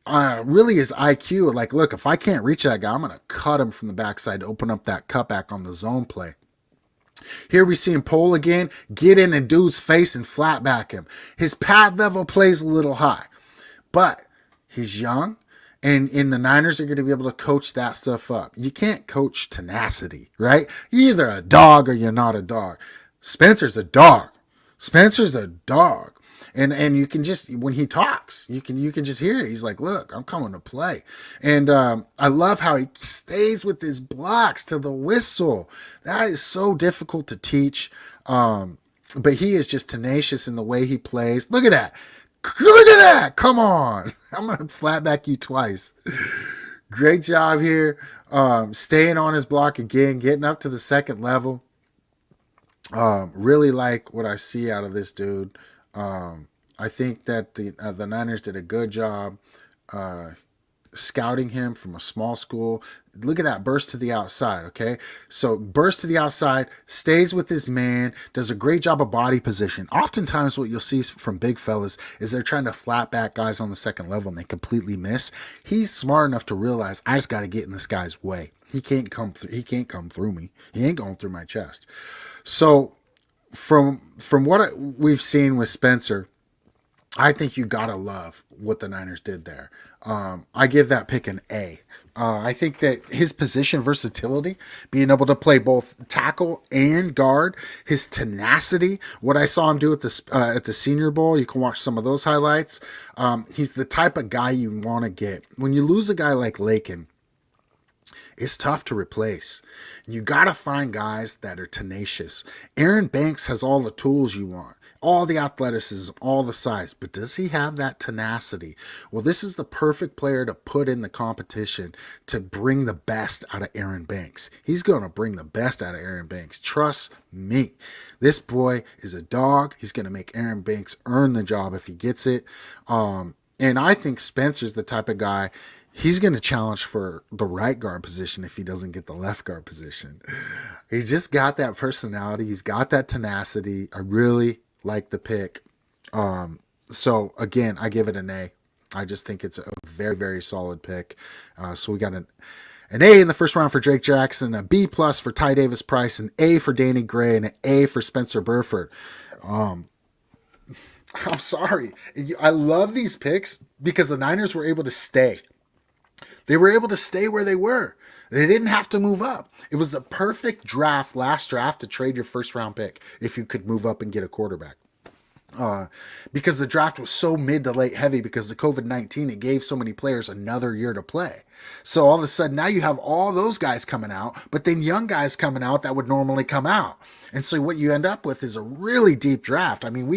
IQ. Like, look, if I can't reach that guy, I'm going to cut him from the backside to open up that cutback on the zone play. Here we see him pull again, get in a dude's face and flat back him. His pad level plays a little high, but he's young, and the Niners are going to be able to coach that stuff up. You can't coach tenacity, right? You're either a dog or you're not a dog. Spencer's a dog. And you can just, when he talks, you can just hear it. He's like, look, I'm coming to play. And I love how he stays with his blocks to the whistle. That is so difficult to teach. But he is just tenacious in the way he plays. Look at that. Come on. I'm going to flat back you twice. Great job here. Staying on his block again, getting up to the second level. Really like what I see out of this dude. I think that the Niners did a good job scouting him from a small school. Look at that burst to the outside, okay? So burst to the outside, stays with his man, does a great job of body position. Oftentimes what you'll see from big fellas is they're trying to flat back guys on the second level and they completely miss. He's smart enough to realize I just got to get in this guy's way. He can't come through me. He ain't going through my chest. So from what we've seen with Spencer, I think you gotta love what the Niners did there. I give that pick an A. I think that his position versatility, being able to play both tackle and guard, his tenacity, what I saw him do at the Senior Bowl, you can watch some of those highlights. He's the type of guy you want to get. When you lose a guy like Lakin, it's tough to replace. You got to find guys that are tenacious. Aaron Banks has all the tools you want, all the athleticism, all the size, but does he have that tenacity? Well, this is the perfect player to put in the competition to bring the best out of Aaron Banks. He's going to bring the best out of Aaron Banks. Trust me. This boy is a dog. He's going to make Aaron Banks earn the job if he gets it. And I think Spencer's the type of guy, he's going to challenge for the right guard position if he doesn't get the left guard position. He's just got that personality. He's got that tenacity. I really like the pick. So again, I give it an A. I just think it's a very, very solid pick. So we got an A in the first round for Drake Jackson, a B plus for Ty Davis Price, an A for Danny Gray, and an A for Spencer Burford. I'm sorry. I love these picks because the Niners were able to stay. They were able to stay where they were. They didn't have to move up. It was the perfect draft, last draft, to trade your first round pick if you could move up and get a quarterback. Because the draft was so mid to late heavy because of COVID-19, it gave so many players another year to play. So all of a sudden now you have all those guys coming out, but then young guys coming out that would normally come out. And so what you end up with is a really deep draft. I mean,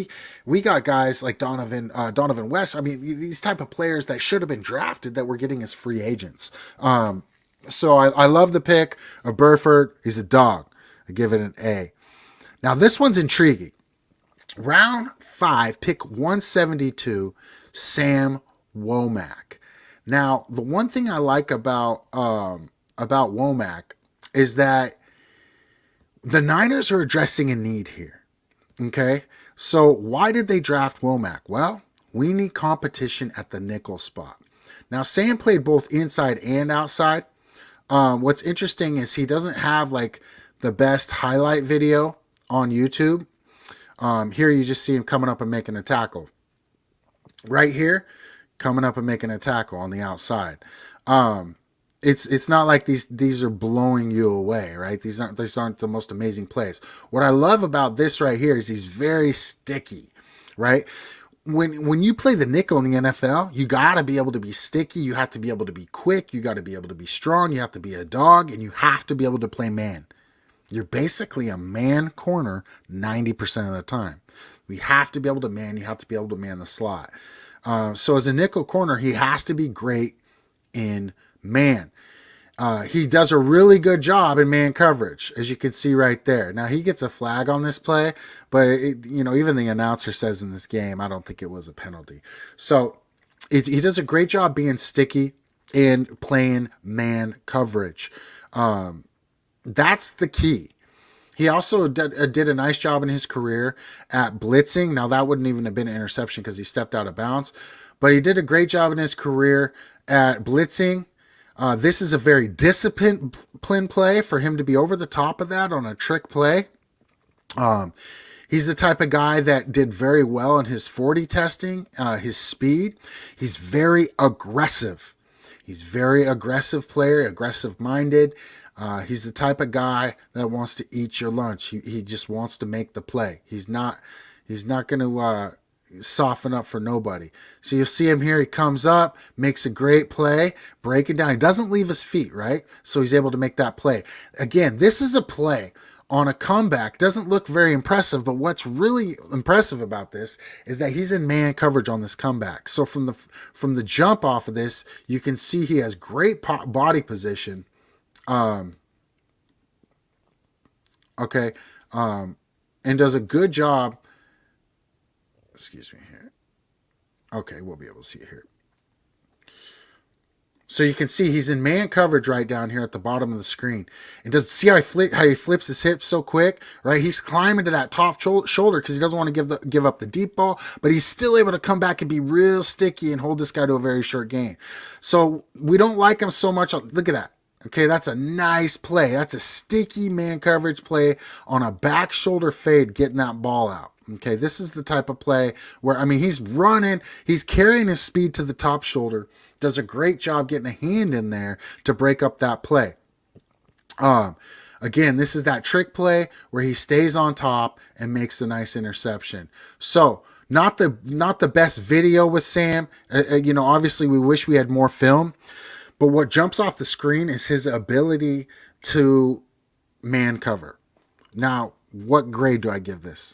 we got guys like Donovan West. I mean, these type of players that should have been drafted that we're getting as free agents. So I love the pick of Burford. He's a dog. I give it an A. Now this one's intriguing. Round 5, pick 172, Sam Womack. Now, the one thing I like about Womack is that the Niners are addressing a need here. Okay? So why did they draft Womack? Well, we need competition at the nickel spot. Now, Sam played both inside and outside. What's interesting is he doesn't have like the best highlight video on YouTube. Here you just see him coming up and making a tackle. Right here, coming up and making a tackle on the outside. It's not like these are blowing you away, right? These aren't the most amazing plays. What I love about this right here is he's very sticky, right? When you play the nickel in the NFL, you got to be able to be sticky. You have to be able to be quick. You got to be able to be strong. You have to be a dog, and you have to be able to play man. You're basically a man corner 90% of the time. We have to be able to man. You have to be able to man the slot. So as a nickel corner, he has to be great in man. He does a really good job in man coverage, as you can see right there. Now, he gets a flag on this play, but even the announcer says in this game, I don't think it was a penalty. So he does a great job being sticky and playing man coverage. That's the key. He also did a nice job in his career at blitzing. Now, that wouldn't even have been an interception because he stepped out of bounds. But he did a great job in his career at blitzing. This is a very disciplined play for him to be over the top of that on a trick play. He's the type of guy that did very well in his 40 testing, his speed. He's very aggressive. He's very aggressive player, aggressive-minded. He's the type of guy that wants to eat your lunch. He just wants to make the play. He's not going to soften up for nobody. So you'll see him here. He comes up, makes a great play, break it down. He doesn't leave his feet, right? So he's able to make that play. Again, this is a play on a comeback. Doesn't look very impressive, but what's really impressive about this is that he's in man coverage on this comeback. So from the jump off of this, you can see he has great body position. And does a good job. Excuse me here. Okay, we'll be able to see it here. So you can see he's in man coverage right down here at the bottom of the screen. And does see how he flips his hips so quick, right? He's climbing to that top shoulder because he doesn't want to give up the deep ball, but he's still able to come back and be real sticky and hold this guy to a very short gain. So we don't like him so much. Look at that. Okay, that's a nice play. That's a sticky man coverage play on a back shoulder fade, getting that ball out. Okay, this is the type of play where, I mean, he's running, he's carrying his speed to the top shoulder, does a great job getting a hand in there to break up that play. Again, this is that trick play where he stays on top and makes a nice interception. So, not the best video with Sam. Obviously we wish we had more film, but what jumps off the screen is his ability to man cover. Now, what grade do I give this?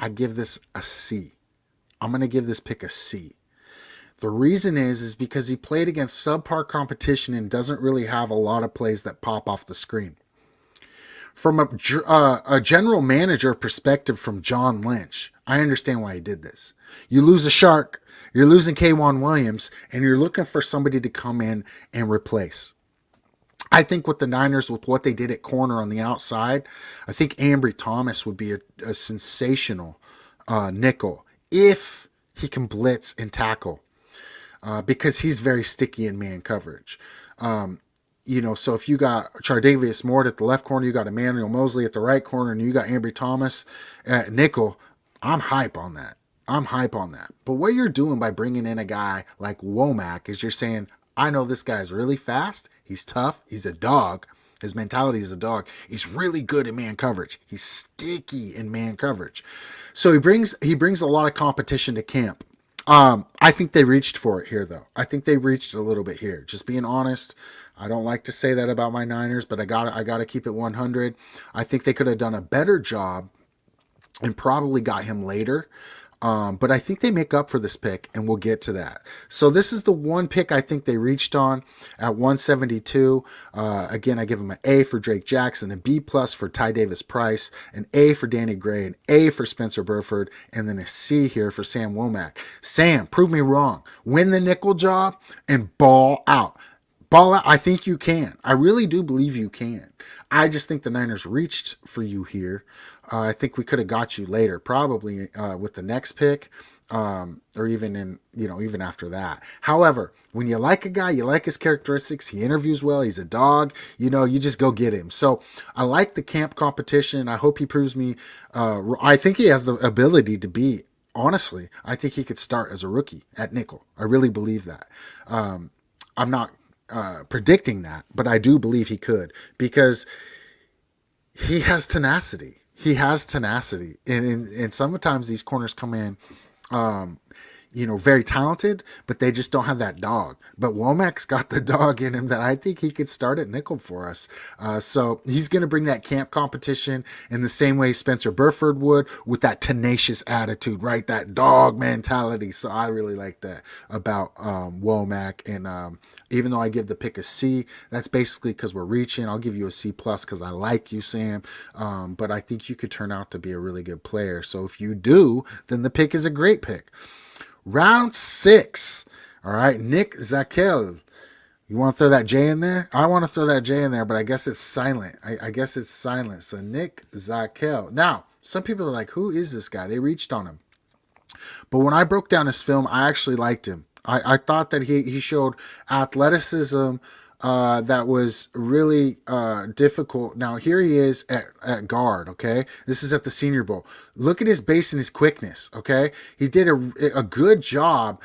I give this a C. I'm going to give this pick a C. The reason is because he played against subpar competition and doesn't really have a lot of plays that pop off the screen. From a general manager perspective from John Lynch, I understand why he did this. You lose a shark, you're losing K'Waun Williams, and you're looking for somebody to come in and replace. I think with the Niners, with what they did at corner on the outside, I think Ambry Thomas would be a sensational nickel if he can blitz and tackle, because he's very sticky in man coverage. So if you got Chardavius Moore at the left corner, you got Emmanuel Mosley at the right corner, and you got Ambry Thomas at nickel, I'm hype on that. But what you're doing by bringing in a guy like Womack is you're saying, I know this guy's really fast. He's tough. He's a dog. His mentality is a dog. He's really good in man coverage. He's sticky in man coverage. So he brings a lot of competition to camp. I think they reached for it here, though. I think they reached a little bit here. Just being honest, I don't like to say that about my Niners, but I gotta keep it 100. I think they could have done a better job and probably got him later. But I think they make up for this pick, and we'll get to that. So this is the one pick I think they reached on at 172. Again, I give them an A for Drake Jackson, a B plus for Ty Davis Price, an A for Danny Gray, an A for Spencer Burford, and then a C here for Sam Womack. Sam, prove me wrong. Win the nickel job and ball out. Ball out. I think you can. I really do believe you can. I just think the Niners reached for you here. I think we could have got you later, probably with the next pick, or even even after that. However, when you like a guy, you like his characteristics. He interviews well. He's a dog. You just go get him. So I like the camp competition. I hope he proves me. I think he has the ability to be. Honestly, I think he could start as a rookie at nickel. I really believe that. I'm not predicting that, but I do believe he could, because he has tenacity. And sometimes these corners come in, very talented, but they just don't have that dog. But Womack's got the dog in him that I think he could start at nickel for us. So he's going to bring that camp competition in the same way Spencer Burford would, with that tenacious attitude, right? That dog mentality. So I really like that about Womack. And even though I give the pick a C, that's basically because we're reaching. I'll give you a C plus because I like you, Sam. But I think you could turn out to be a really good player. So if you do, then the pick is a great pick. Round 6. All right, Nick Zakelj. You want to throw that J in there? I want to throw that J in there, but I guess it's silent. I guess it's silent. So Nick Zakelj. Now, some people are like, who is this guy? They reached on him. But when I broke down his film, I actually liked him. I thought that he showed athleticism that was really difficult. Now, here he is at guard, okay? This is at the Senior Bowl. Look at his base and his quickness, okay? He did a good job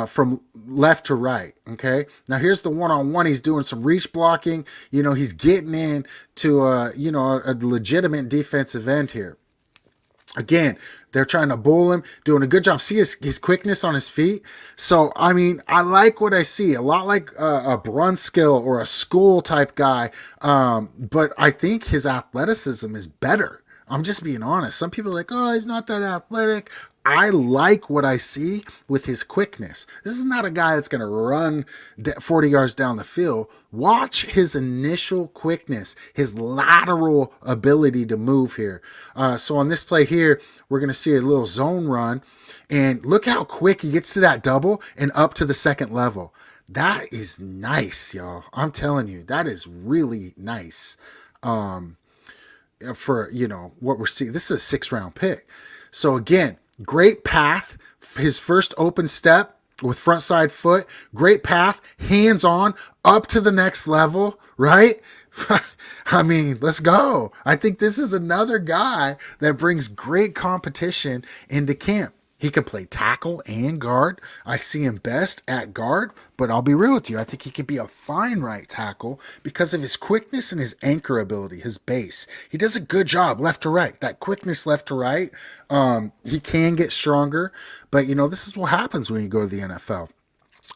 from left to right, okay? Now, here's the one-on-one. He's doing some reach blocking. He's getting in to, a legitimate defensive end here. Again, they're trying to bull him, doing a good job. See his quickness on his feet. So, I mean, I like what I see. A lot like a Brunskill or a School type guy. But I think his athleticism is better. I'm just being honest. Some people are like, oh, he's not that athletic. I like what I see with his quickness. This is not a guy that's going to run 40 yards down the field. Watch his initial quickness, his lateral ability to move here. So on this play here, we're going to see a little zone run. And look how quick he gets to that double and up to the second level. That is nice, y'all. I'm telling you, that is really nice. Um, for what we're seeing. This is a 6 round pick. So again, great path. His first open step with front side foot, great path, hands on, up to the next level, right? I mean, let's go. I think this is another guy that brings great competition into camp. He can play tackle and guard. I see him best at guard, but I'll be real with you. I think he could be a fine right tackle because of his quickness and his anchor ability, his base. He does a good job left to right. That quickness left to right, he can get stronger, but this is what happens when you go to the NFL.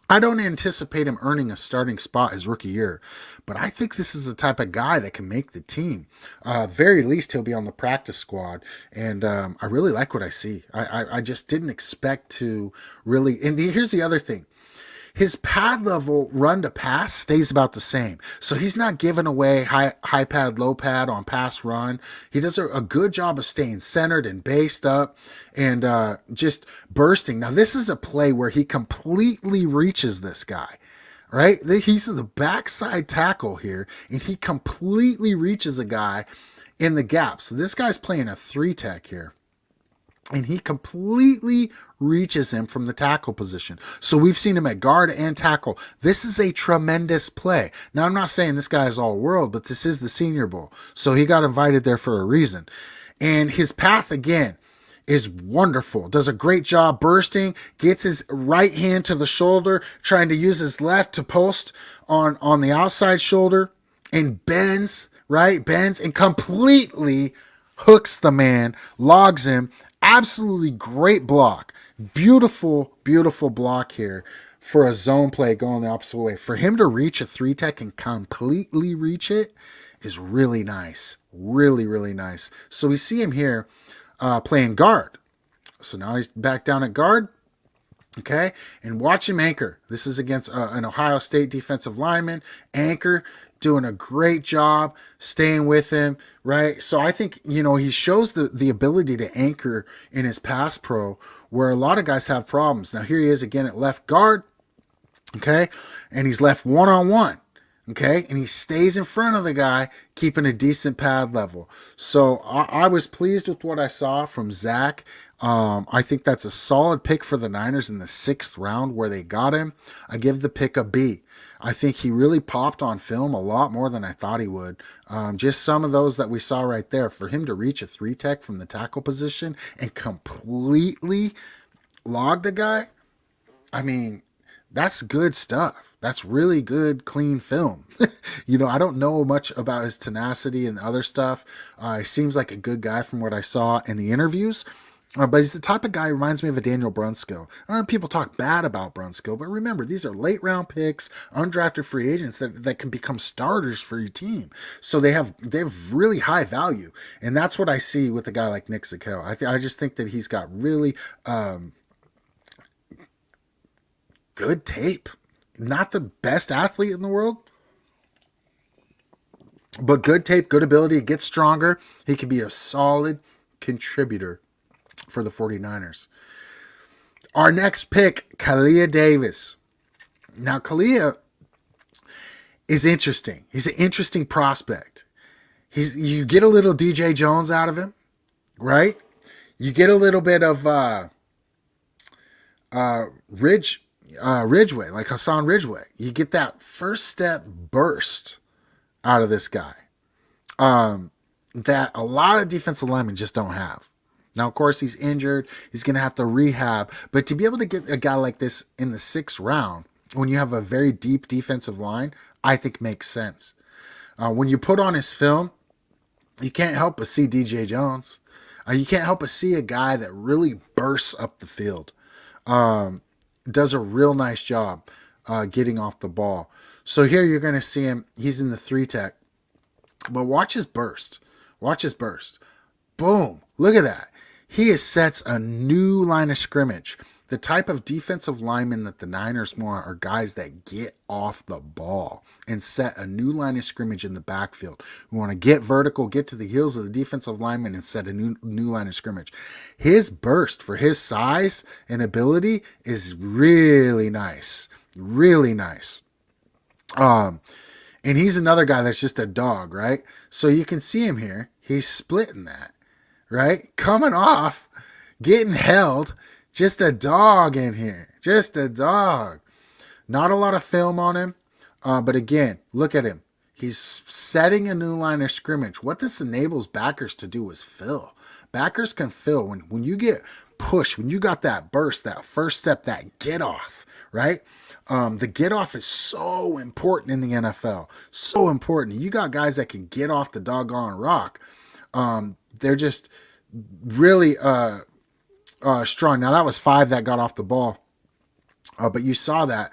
I don't anticipate him earning a starting spot his rookie year, but I think this is the type of guy that can make the team. Very least, he'll be on the practice squad, and I really like what I see. I just didn't expect to really. And here's the other thing: his pad level run to pass stays about the same. So he's not giving away high pad, low pad on pass run. He does a good job of staying centered and based up and just bursting. Now, this is a play where he completely reaches this guy. Right? He's in the backside tackle here, and he completely reaches a guy in the gap. So this guy's playing a 3-tech here, and he completely reaches him from the tackle position. So we've seen him at guard and tackle. This is a tremendous play. Now, I'm not saying this guy is all world, but this is the Senior Bowl. So he got invited there for a reason. And his path, again, is wonderful. Does a great job bursting, gets his right hand to the shoulder, trying to use his left to post on the outside shoulder, and bends, right? Bends and completely hooks the man, logs him. Absolutely great block. Beautiful, beautiful block here for a zone play going the opposite way. For him to reach a 3-tech and completely reach it is really nice. Really, really nice. So we see him here playing guard. So now he's back down at guard. Okay, and watch him anchor. This is against an Ohio State defensive lineman. Anchor, doing a great job staying with him, right? So I think, he shows the ability to anchor in his pass pro where a lot of guys have problems. Now, here he is again at left guard, okay, and he's left one-on-one. Okay, and he stays in front of the guy, keeping a decent pad level. So I was pleased with what I saw from Zach. I think that's a solid pick for the Niners in the 6th round where they got him. I give the pick a B. I think he really popped on film a lot more than I thought he would. Just some of those that we saw right there. For him to reach a 3-tech from the tackle position and completely log the guy, I mean, that's good stuff. That's really good, clean film. I don't know much about his tenacity and other stuff. He seems like a good guy from what I saw in the interviews. But he's the type of guy who reminds me of a Daniel Brunskill. People talk bad about Brunskill, but remember, these are late round picks, undrafted free agents that can become starters for your team. So they have really high value. And that's what I see with a guy like Nick Zakelj. I just think that he's got really good tape. Not the best athlete in the world, but good tape, good ability, gets stronger. He can be a solid contributor for the 49ers. Our next pick, Kalia Davis. Now, Kalia is interesting. He's an interesting prospect. You get a little DJ Jones out of him, right? You get a little bit of Ridgeway, like Hassan Ridgeway. You get that first step burst out of this guy that a lot of defensive linemen just don't have. Now, of course, he's injured. He's going to have to rehab. But to be able to get a guy like this in the 6th round, when you have a very deep defensive line, I think makes sense. When you put on his film, you can't help but see DJ Jones. You can't help but see a guy that really bursts up the field. Does a real nice job getting off the ball. So here you're going to see him. He's in the 3-tech. But watch his burst. Watch his burst. Boom. Look at that. He sets a new line of scrimmage. The type of defensive linemen that the Niners want are guys that get off the ball and set a new line of scrimmage in the backfield. We want to get vertical, get to the heels of the defensive lineman and set a new line of scrimmage. His burst for his size and ability is really nice. Really nice. Um, and he's another guy that's just a dog, right? So you can see him here. He's splitting that, right? Coming off, getting held. Just a dog in here. Just a dog. Not a lot of film on him. But again, look at him. He's setting a new line of scrimmage. What this enables backers to do is fill. Backers can fill. When you get pushed, when you got that burst, that first step, that get off, right? The get off is so important in the NFL. So important. You got guys that can get off the doggone rock. They're just really strong. Now, that was 5 that got off the ball. But you saw that.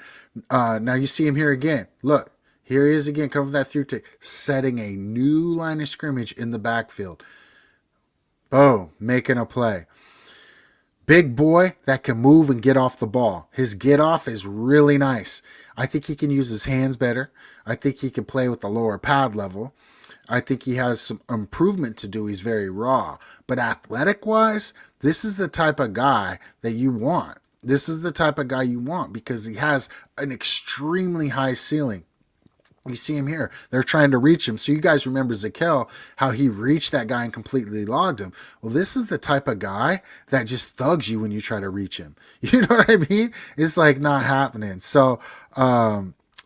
Now you see him here again. Look, here he is again, coming from that through take, setting a new line of scrimmage in the backfield. Boom, making a play. Big boy that can move and get off the ball. His get off is really nice. I think he can use his hands better. I think he can play with the lower pad level. I think he has some improvement to do. He's very raw. But athletic wise, this is the type of guy that you want. This is the type of guy you want because he has an extremely high ceiling. You see him here. They're trying to reach him. So you guys remember Zakelj, how he reached that guy and completely logged him. Well, this is the type of guy that just thugs you when you try to reach him. You know what I mean? It's like not happening. So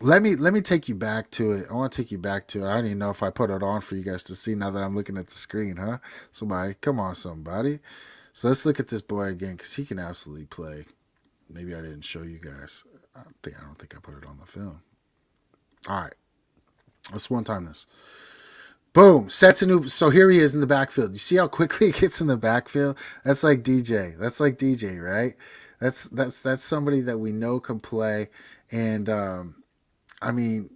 let me take you back to it. I want to take you back to it. I don't even know if I put it on for you guys to see now that I'm looking at the screen, huh? Somebody, come on, somebody. So let's look at this boy again because he can absolutely play. Maybe I didn't show you guys. I don't think I put it on the film. All right. Let's one time this. Boom. Sets a new. So here he is in the backfield. You see how quickly he gets in the backfield? That's like DJ. That's like DJ, right? That's somebody that we know can play. And I mean,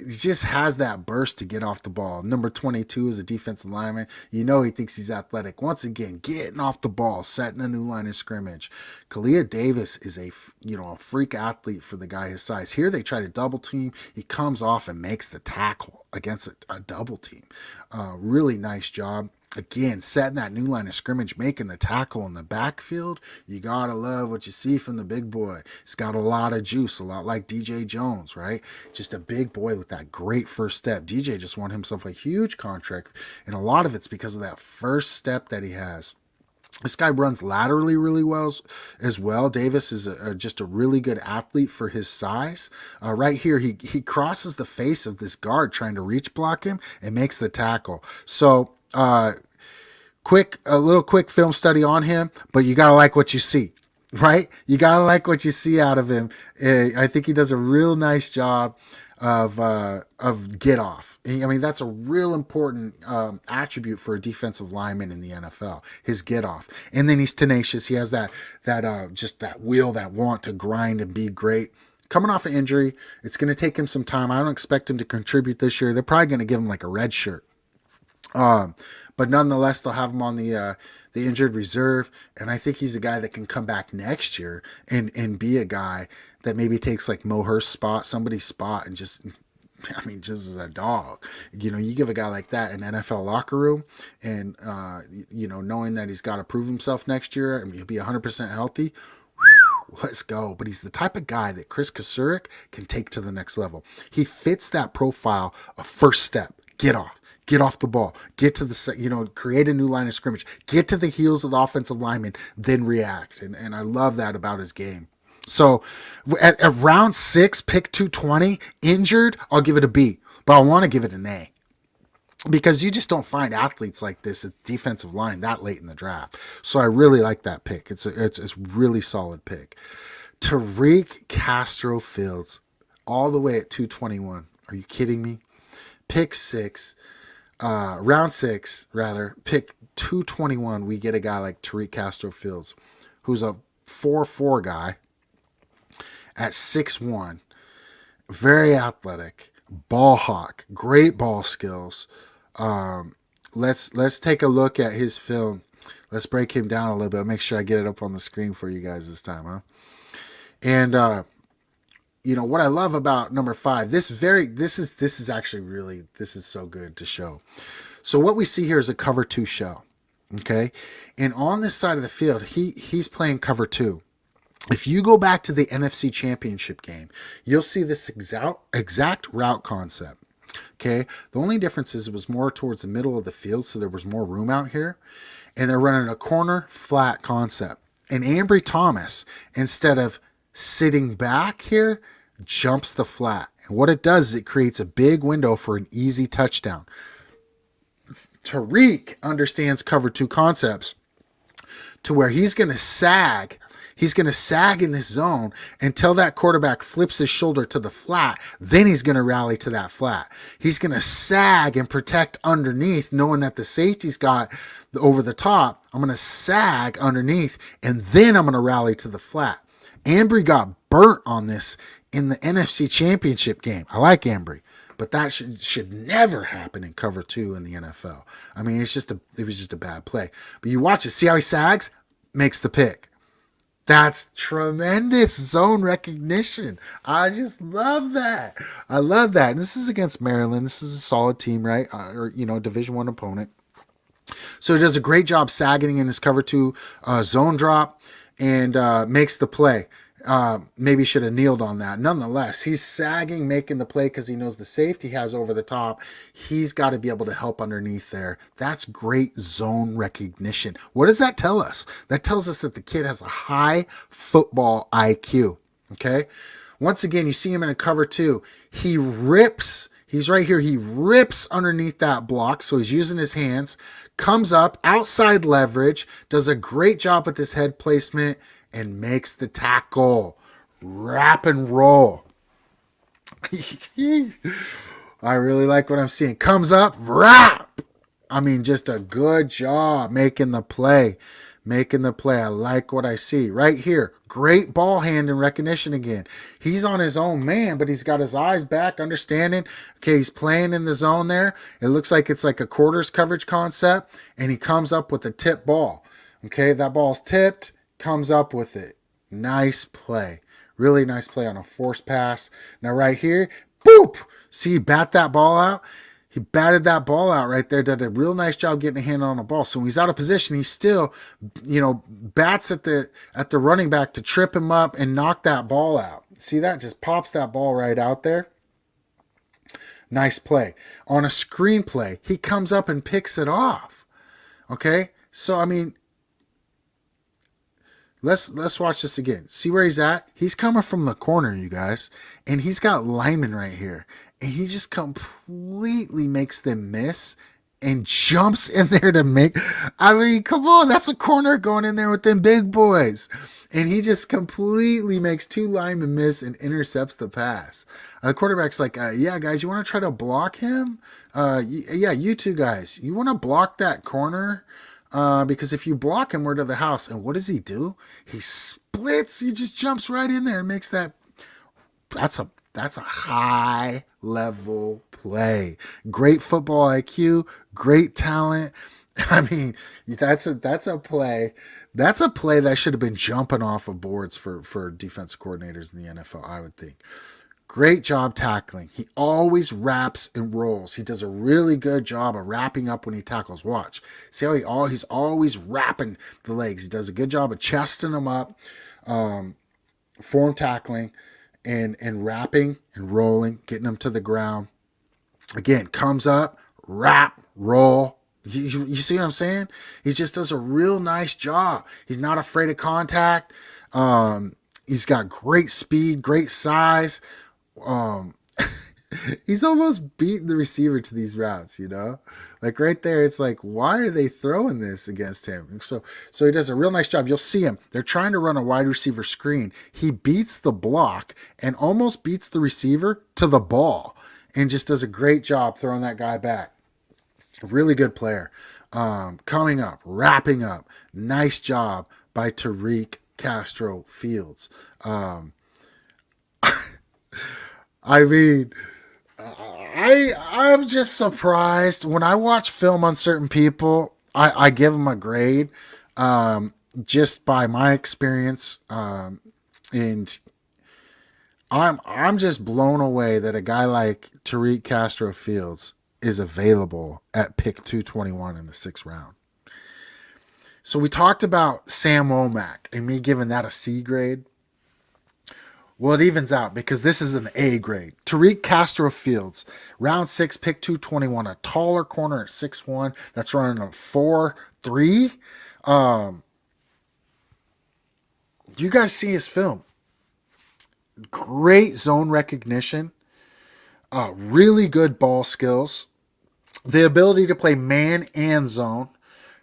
he just has that burst to get off the ball. Number 22 is a defensive lineman. You know he thinks he's athletic. Once again, getting off the ball, setting a new line of scrimmage. Kalia Davis is a freak athlete for the guy his size. Here they try to double team. He comes off and makes the tackle against a double team. Really nice job. Again, setting that new line of scrimmage, making the tackle in the backfield. You gotta love what you see from the big boy. He's got a lot of juice, a lot like DJ Jones, right? Just a big boy with that great first step. DJ just won himself a huge contract, and a lot of it's because of that first step that he has. This guy runs laterally really well as well. Davis is just a really good athlete for his size. Right here, he crosses the face of this guard trying to reach block him and makes the tackle. So, a little quick film study on him, but you gotta like what you see, right? You gotta like what you see out of him. I think he does a real nice job of get off. I mean, that's a real important attribute for a defensive lineman in the NFL. His get off, and then he's tenacious. He has that just that will, that want to grind and be great. Coming off an injury, it's going to take him some time. I don't expect him to contribute this year. They're probably going to give him like a red shirt. But nonetheless, they'll have him on the injured reserve, and I think he's a guy that can come back next year and be a guy that maybe takes like Mo Hurst's spot, somebody's spot, and just as a dog. You give a guy like that an NFL locker room, and knowing that he's got to prove himself next year, and he'll be 100% healthy. Let's go. But he's the type of guy that Chris Kasurek can take to the next level. He fits that profile of first step, get off the ball, get to the, create a new line of scrimmage, get to the heels of the offensive lineman, then react. And I love that about his game. So at round 6, pick 220, injured, I'll give it a B, but I want to give it an A. Because you just don't find athletes like this at defensive line that late in the draft. So I really like that pick. It's a really solid pick. Tariq Castro-Fields, all the way at 221. Are you kidding me? Pick 6. Round 6, rather, pick 221, we get a guy like Tariq Castro-Fields, who's a 4'4" guy at 6'1", very athletic, ball hawk, great ball skills. Let's take a look at his film. Let's break him down a little bit. Make sure I get it up on the screen for you guys this time, huh? And what I love about number 5, this is actually really, this is so good to show. So what we see here is a cover 2 show. Okay. And on this side of the field, he's playing cover 2. If you go back to the NFC Championship game, you'll see this exact route concept. Okay. The only difference is it was more towards the middle of the field, so there was more room out here. And they're running a corner flat concept. And Ambry Thomas, instead of sitting back here, jumps the flat. And what it does is it creates a big window for an easy touchdown. Tariq understands cover two concepts to where he's going to sag. He's going to sag in this zone until that quarterback flips his shoulder to the flat. Then he's going to rally to that flat. He's going to sag and protect underneath, knowing that the safety's got over the top. I'm going to sag underneath, and then I'm going to rally to the flat. Ambry got burnt on this in the NFC Championship game. I like Ambry, but that should never happen in cover two in the NFL. I mean, it was just a bad play. But you watch it, see how he sags, makes the pick. That's tremendous zone recognition. I just love that. I love that. And this is against Maryland. This is a solid team, right? Or Division I opponent. So he does a great job sagging in his cover two zone drop and makes the play. Maybe should have kneeled on that. Nonetheless, he's sagging, making the play because he knows the safety has over the top. He's got to be able to help underneath there. That's great zone recognition. What does that tell us? That tells us that the kid has a high football IQ. Okay. Once again, you see him in a cover two. He's right here. He rips underneath that block. So he's using his hands, comes up, outside leverage, does a great job with his head placement, and makes the tackle. Wrap and roll. I really like what I'm seeing. Comes up, wrap. I mean, just a good job making the play. I like what I see. Right here, great ball hand and recognition again. He's on his own man, but he's got his eyes back, understanding. Okay, he's playing in the zone there. It looks like it's like a quarters coverage concept, and he comes up with a tip ball. Okay, that ball's tipped. Comes up with it. Nice play. Really nice play on a force pass. Now right here, boop! See, bat that ball out. He batted that ball out right there. Did a real nice job getting a hand on the ball. So when he's out of position, he still, bats at the running back to trip him up and knock that ball out. See that? Just pops that ball right out there. Nice play. On a screen play, he comes up and picks it off. Okay? So, I mean, Let's watch this again. See where he's at? He's coming from the corner, you guys. And he's got linemen right here. And he just completely makes them miss and jumps in there to make... I mean, come on. That's a corner going in there with them big boys. And he just completely makes two linemen miss and intercepts the pass. The quarterback's like, yeah, guys, you want to try to block him? Yeah, you two guys. You want to block that corner? Because if you block him, we're to the house. And what does he do? He splits. He just jumps right in there and makes that. That's a high level play. Great football IQ. Great talent. I mean, that's a play. That's a play that should have been jumping off of boards for defensive coordinators in the NFL, I would think. Great job tackling. He always wraps and rolls. He does a really good job of wrapping up when he tackles. Watch. See how he's always wrapping the legs. He does a good job of chesting them up, form tackling, and wrapping and rolling, getting them to the ground. Again, comes up, wrap, roll. You see what I'm saying? He just does a real nice job. He's not afraid of contact. He's got great speed, great size. He's almost beating the receiver to these routes, like right there. It's like, why are they throwing this against him? So he does a real nice job. You'll see him. They're trying to run a wide receiver screen. He beats the block and almost beats the receiver to the ball and just does a great job throwing that guy back. Really good player. Coming up, wrapping up. Nice job by Tariq Castro Fields. I mean, I'm just surprised. When I watch film on certain people, I give them a grade just by my experience. And I'm just blown away that a guy like Tariq Castro Fields is available at pick 221 in the 6th round. So we talked about Sam Womack and me giving that a C grade. Well, it evens out because this is an A grade. Tariq Castro Fields, round 6, pick 221, a taller corner at 6'1", that's running a 4.3. Do you guys see his film? Great zone recognition, really good ball skills, the ability to play man and zone,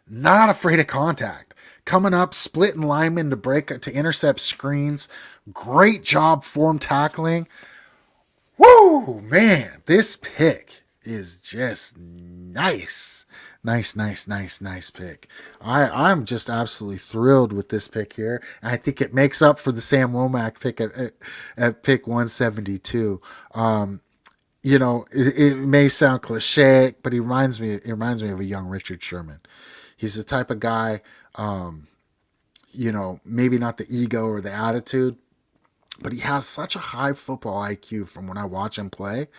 not afraid of contact. Coming up, splitting linemen to break to intercept screens. Great job form tackling. Woo, man, this pick is just nice. Nice pick. I'm just absolutely thrilled with this pick here. And I think it makes up for the Sam Womack pick at pick 172. It may sound cliche, but it reminds me of a young Richard Sherman. He's the type of guy, maybe not the ego or the attitude, but he has such a high football IQ from when I watch him play.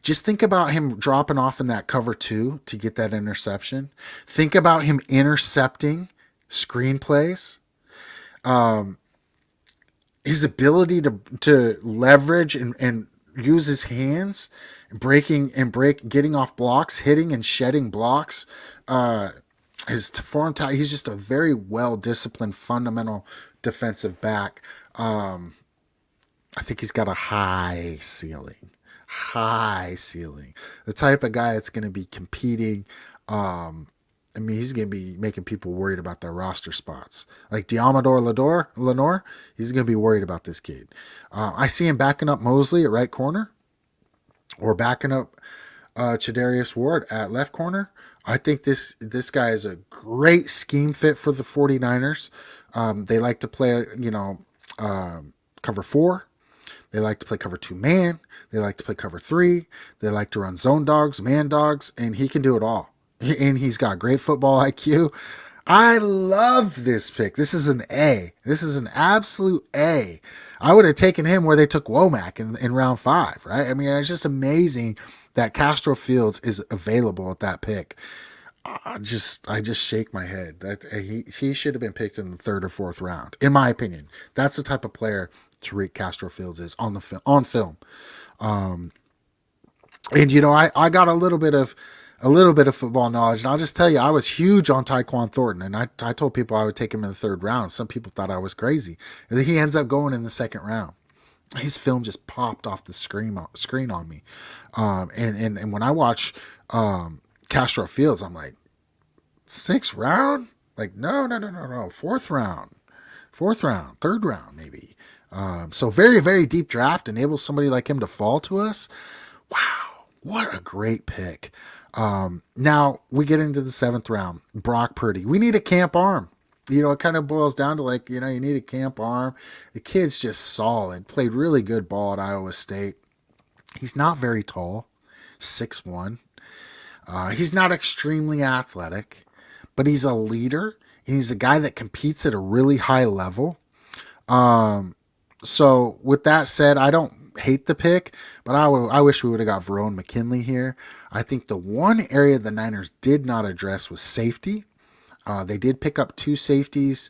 Just think about him dropping off in that cover 2 to get that interception. Think about him intercepting screenplays. His ability to leverage and use his hands, getting off blocks, hitting and shedding blocks. His form time, he's just a very well disciplined, fundamental defensive back. I think he's got a high ceiling. High ceiling. The type of guy that's going to be competing. He's going to be making people worried about their roster spots. Like Diamador Lenore, he's going to be worried about this kid. I see him backing up Mosley at right corner or backing up Chadarius Ward at left corner. I think this guy is a great scheme fit for the 49ers. They like to play, cover 4. They like to play cover 2 man. They like to play cover 3. They like to run zone dogs, man dogs, and he can do it all. And he's got great football IQ. I love this pick. This is an A. This is an absolute A. I would have taken him where they took Womack in round 5, right? I mean, it's just amazing that Castro Fields is available at that pick. I just shake my head. That he should have been picked in the 3rd or 4th round, in my opinion. That's the type of player Tariq Castro Fields is on film. And I got a little bit of football knowledge, and I'll just tell you, I was huge on Tyquan Thornton, and I told people I would take him in the 3rd round. Some people thought I was crazy. He ends up going in the 2nd round. His film just popped off the screen on me, and when I watch Castro Fields, I'm like, 6th round? Like, no, 4th round, 3rd round maybe. So very, very deep draft enables somebody like him to fall to us. Wow, what a great pick. Now we get into the 7th round. Brock Purdy. We need a camp arm. It kind of boils down to you need a camp arm. The kid's just solid. Played really good ball at Iowa State. He's not very tall, 6'1". He's not extremely athletic, but he's a leader, and he's a guy that competes at a really high level. So with that said, I don't hate the pick, but I wish we would have got Verone McKinley here. I think the one area the Niners did not address was safety. They did pick up 2 safeties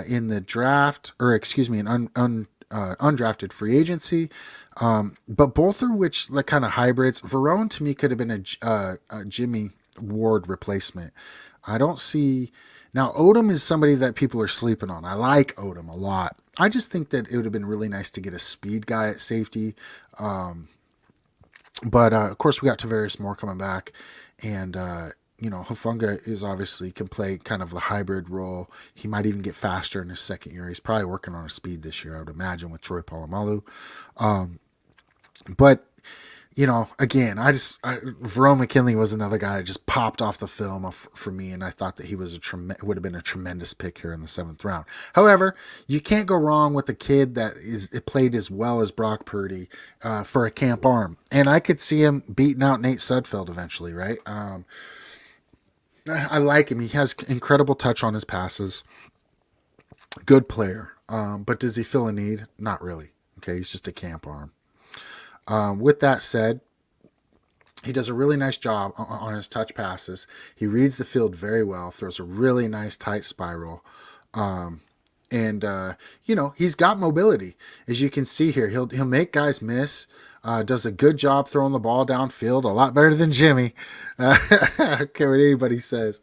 in the draft, or excuse me, an undrafted free agency. But both are kind of hybrids. Verone to me could have been a Jimmy Ward replacement. I don't see. Now, Odom is somebody that people are sleeping on. I like Odom a lot. I just think that it would have been really nice to get a speed guy at safety. But of course, we got Tavares Moore coming back. And, Hufanga is obviously can play kind of the hybrid role. He might even get faster in his 2nd year. He's probably working on his speed this year, I would imagine, with Troy Polamalu. But again, Verone McKinley was another guy that just popped off the film for me, and I thought that he was would have been a tremendous pick here in the 7th round. However, you can't go wrong with a kid that played as well as Brock Purdy for a camp arm, and I could see him beating out Nate Sudfeld eventually, right? I like him. He has incredible touch on his passes. Good player, but does he fill a need? Not really. Okay, he's just a camp arm. With that said, he does a really nice job on his touch passes. He reads the field very well, throws a really nice tight spiral. And he's got mobility, as you can see here. He'll make guys miss. Does a good job throwing the ball downfield, a lot better than Jimmy. I don't care what anybody says.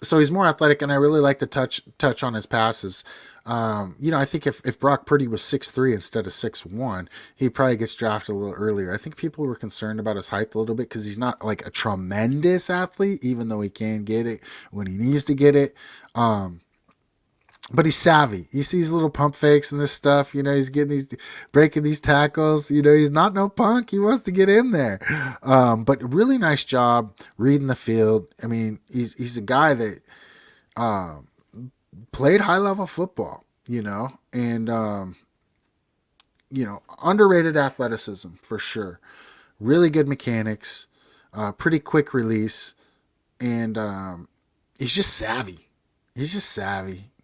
So he's more athletic, and I really like the touch on his passes. I think if Brock Purdy was 6'3" instead of 6'1", he probably gets drafted a little earlier. I think people were concerned about his height a little bit because he's not like a tremendous athlete, even though he can get it when he needs to get it. But he's savvy. He sees little pump fakes and this stuff. He's breaking these tackles. He's not no punk. He wants to get in there. But really nice job reading the field. I mean, he's a guy that played high level football, and underrated athleticism for sure. Really good mechanics, pretty quick release, and he's just savvy.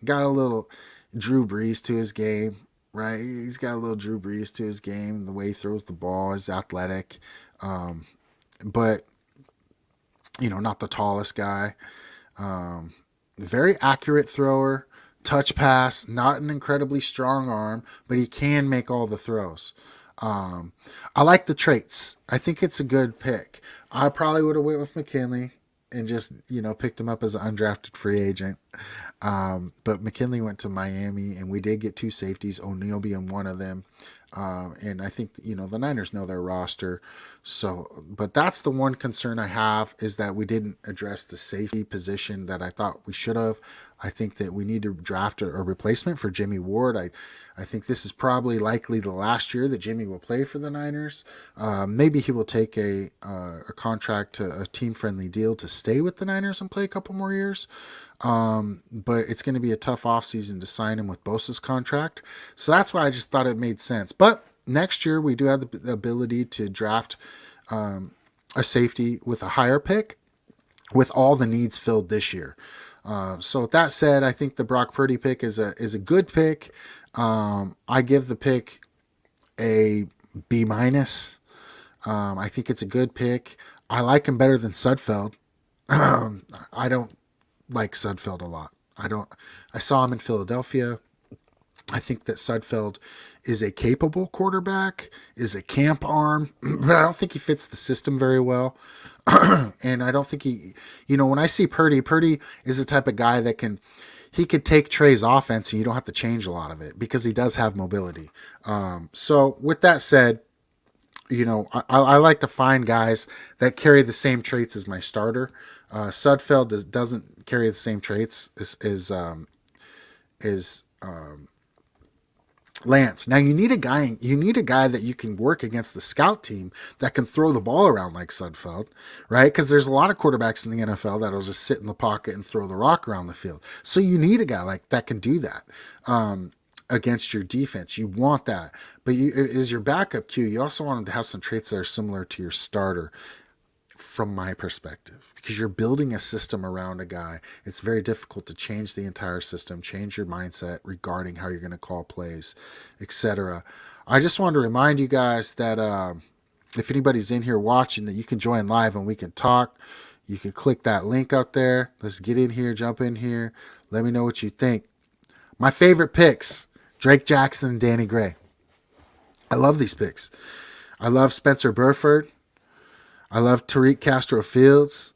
Got a little Drew Brees to his game, right? He's got a little Drew Brees to his game. The way he throws the ball is athletic, but not the tallest guy. Very accurate thrower, touch pass, not an incredibly strong arm, but he can make all the throws. I like the traits. I think it's a good pick. I probably would have went with McKinley and just, picked him up as an undrafted free agent. But McKinley went to Miami, and we did get 2 safeties, O'Neal being one of them. And I think, the Niners know their roster. So, but that's the one concern I have, is that we didn't address the safety position that I thought we should have. I think that we need to draft a replacement for Jimmy Ward. I think this is probably likely the last year that Jimmy will play for the Niners. Maybe he will take a contract, a team-friendly deal to stay with the Niners and play a couple more years. But it's going to be a tough offseason to sign him with Bosa's contract. So that's why I just thought it made sense. But next year we do have the ability to draft a safety with a higher pick with all the needs filled this year. So with that said, I think the Brock Purdy pick is a good pick. I give the pick a B-. I think it's a good pick. I like him better than Sudfeld. I don't like Sudfeld a lot. I saw him in Philadelphia. I think that Sudfeld is a capable quarterback, is a camp arm, but I don't think he fits the system very well. And I don't think when I see Purdy is the type of guy that he could take Trey's offense and you don't have to change a lot of it because he does have mobility. So with that said, I like to find guys that carry the same traits as my starter. Sudfeld doesn't carry the same traits as Lance. Now you need a guy that you can work against the scout team that can throw the ball around like Sudfeld, right? Because there's a lot of quarterbacks in the NFL that'll just sit in the pocket and throw the rock around the field. So you need a guy like that can do that against your defense. You want that, but as your backup Q, you also want him to have some traits that are similar to your starter. From my perspective, because you're building a system around a guy, it's very difficult to change the entire system, change your mindset regarding how you're going to call plays, etc. I just wanted to remind you guys that if anybody's in here watching, that you can join live and we can talk. You can click that link up there. Let's get in here, jump in here. Let me know what you think. My favorite picks, Drake Jackson and Danny Gray. I love these picks. I love Spencer Burford. I love Tariq Castro-Fields,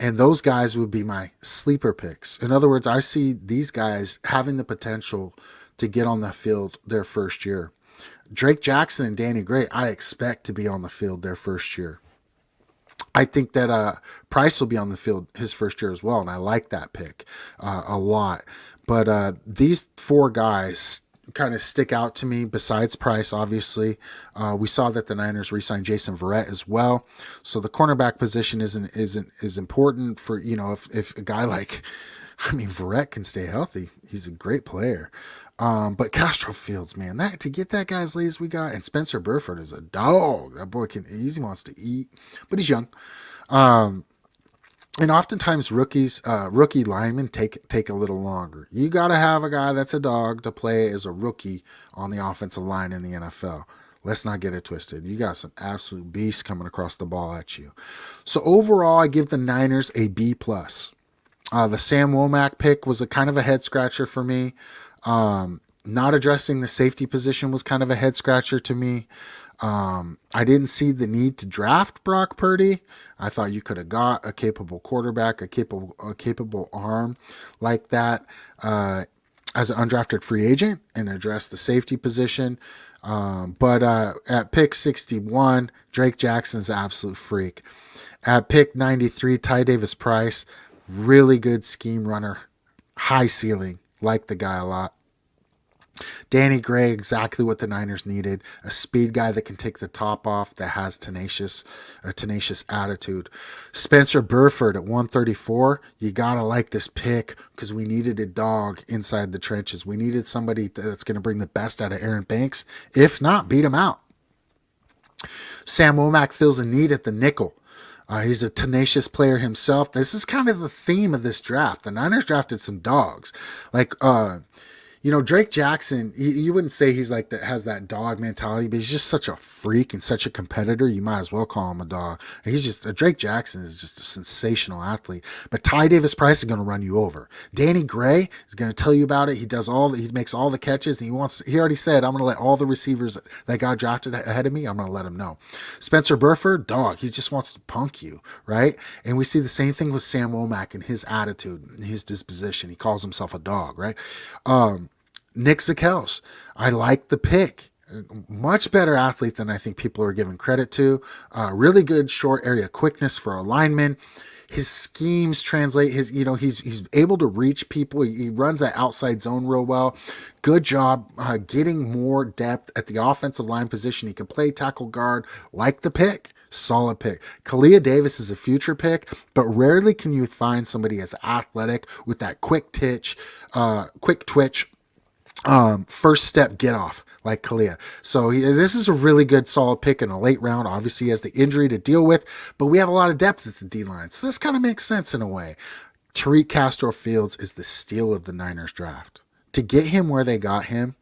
and those guys would be my sleeper picks. In other words, I see these guys having the potential to get on the field their first year. Drake Jackson and Danny Gray, I expect to be on the field their first year. I think that Price will be on the field his first year as well, and I like that pick a lot. But these 4 guys kind of stick out to me besides Price, obviously. We saw that the Niners re-signed Jason Verrett as well. So the cornerback position is important for, if a guy like, Verrett can stay healthy. He's a great player. But Castro-Fields, man, to get that guy as late as we got, and Spencer Burford is a dog. That boy he wants to eat, but he's young. And oftentimes rookie linemen take a little longer. You got to have a guy that's a dog to play as a rookie on the offensive line in the NFL. Let's not get it twisted. You got some absolute beasts coming across the ball at you. So overall, I give the Niners a B+. The Sam Womack pick was a kind of a head scratcher for me. Not addressing the safety position was kind of a head scratcher to me. I didn't see the need to draft Brock Purdy. I thought you could have got a capable quarterback, a capable arm like that as an undrafted free agent and address the safety position. But at pick 61, Drake Jackson's an absolute freak. At pick 93, Ty Davis Price, really good scheme runner, high ceiling, like the guy a lot. Danny Gray, exactly what the Niners needed. A speed guy that can take the top off, that has a tenacious attitude. Spencer Burford at 134. You got to like this pick because we needed a dog inside the trenches. We needed somebody that's going to bring the best out of Aaron Banks. If not, beat him out. Sam Womack fills a need at the nickel. He's a tenacious player himself. This is kind of the theme of this draft. The Niners drafted some dogs. Like, Drake Jackson, you wouldn't say he's like that, has that dog mentality, but he's just such a freak and such a competitor. You might as well call him a dog. Drake Jackson is just a sensational athlete. But Ty Davis Price is going to run you over. Danny Gray is going to tell you about it. He makes all the catches. And he already said, I'm going to let all the receivers that got drafted ahead of me, I'm going to let them know. Spencer Burford, dog. He just wants to punk you, right? And we see the same thing with Sam Womack and his attitude, his disposition. He calls himself a dog, right? Nick Zakelj, I like the pick. Much better athlete than I think people are giving credit to. Really good short area quickness for a lineman. His schemes translate. He's able to reach people. He runs that outside zone real well. Good job getting more depth at the offensive line position. He can play tackle guard. Like the pick. Solid pick. Kalia Davis is a future pick, but rarely can you find somebody as athletic with that quick twitch, first step get off like Kalia. So this is a really good solid pick in a late round. Obviously he has the injury to deal with, but we have a lot of depth at the D-line. So this kind of makes sense in a way. Tariq Castro-Fields is the steal of the Niners draft. To get him where they got him,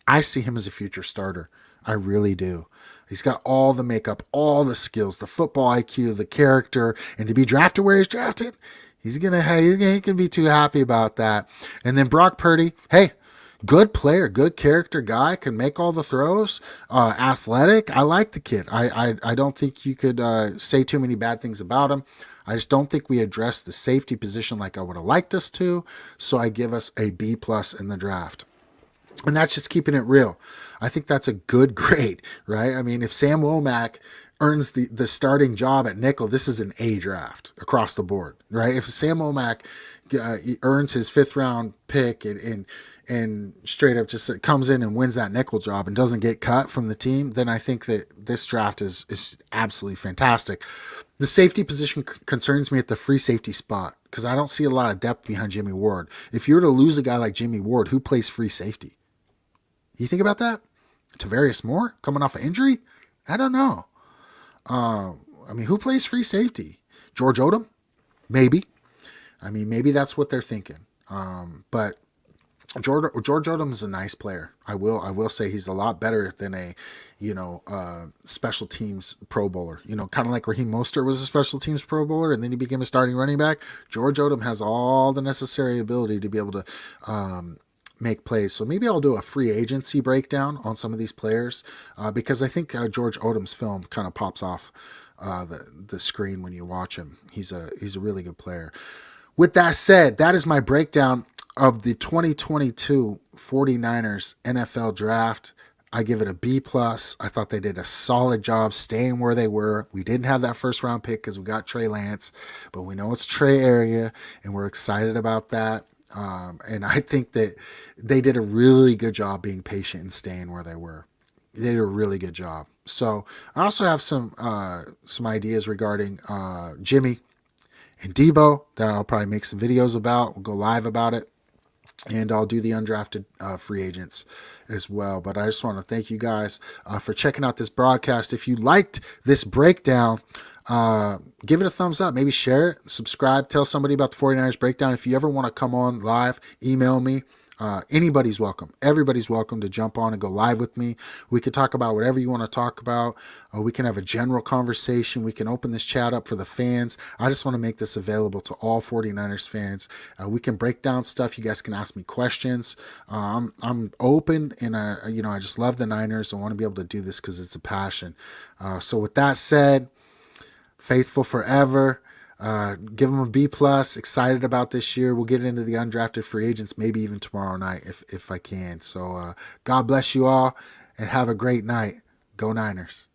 I see him as a future starter. I really do. He's got all the makeup, all the skills, the football IQ, the character, and to be drafted where he's drafted, he can be too happy about that. And then Brock Purdy, hey, good player, good character guy, can make all the throws, athletic. I like the kid. I don't think you could say too many bad things about him. I just don't think we addressed the safety position like I would have liked us to. So I give us a B+ in the draft. And that's just keeping it real. I think that's a good grade, right? I mean, if Sam Womack earns the starting job at nickel, this is an A draft across the board, right? If Sam Womack earns his 5th round pick and straight up just comes in and wins that nickel job and doesn't get cut from the team, then I think that this draft is absolutely fantastic. The safety position concerns me at the free safety spot because I don't see a lot of depth behind Jimmy Ward. If you were to lose a guy like Jimmy Ward, who plays free safety? You think about that? Tavarius Moore coming off an injury? I don't know. Who plays free safety? George Odom? Maybe. Maybe that's what they're thinking. But George Odom is a nice player. I will say he's a lot better than a, special teams Pro Bowler. Kind of like Raheem Mostert was a special teams Pro Bowler and then he became a starting running back. George Odom has all the necessary ability to be able to make plays. So maybe I'll do a free agency breakdown on some of these players because I think George Odom's film kind of pops off the screen when you watch him. He's a really good player. With that said, that is my breakdown of the 2022 49ers NFL draft. I give it a B+. I thought they did a solid job staying where they were. We didn't have that 1st round pick because we got Trey Lance, but we know it's Trey area and we're excited about that. And I think that they did a really good job being patient and staying where they were. They did a really good job. So I also have some ideas regarding Jimmy and Debo that I'll probably make some videos about. We'll go live about it. And I'll do the undrafted free agents as well. But I just want to thank you guys for checking out this broadcast. If you liked this breakdown, give it a thumbs up. Maybe share it, subscribe, tell somebody about the 49ers breakdown. If you ever want to come on live, email me. Anybody's welcome. Everybody's welcome to jump on and go live with me. We could talk about whatever you want to talk about. We can have a general conversation. We can open this chat up for the fans. I just want to make this available to all 49ers fans. We can break down stuff. You guys can ask me questions. I'm open, and I just love the Niners. I want to be able to do this because it's a passion. So with that said, faithful forever. Give them a B plus. Excited about this year. We'll get into the undrafted free agents maybe even tomorrow night if I can. So God bless you all and have a great night. Go Niners.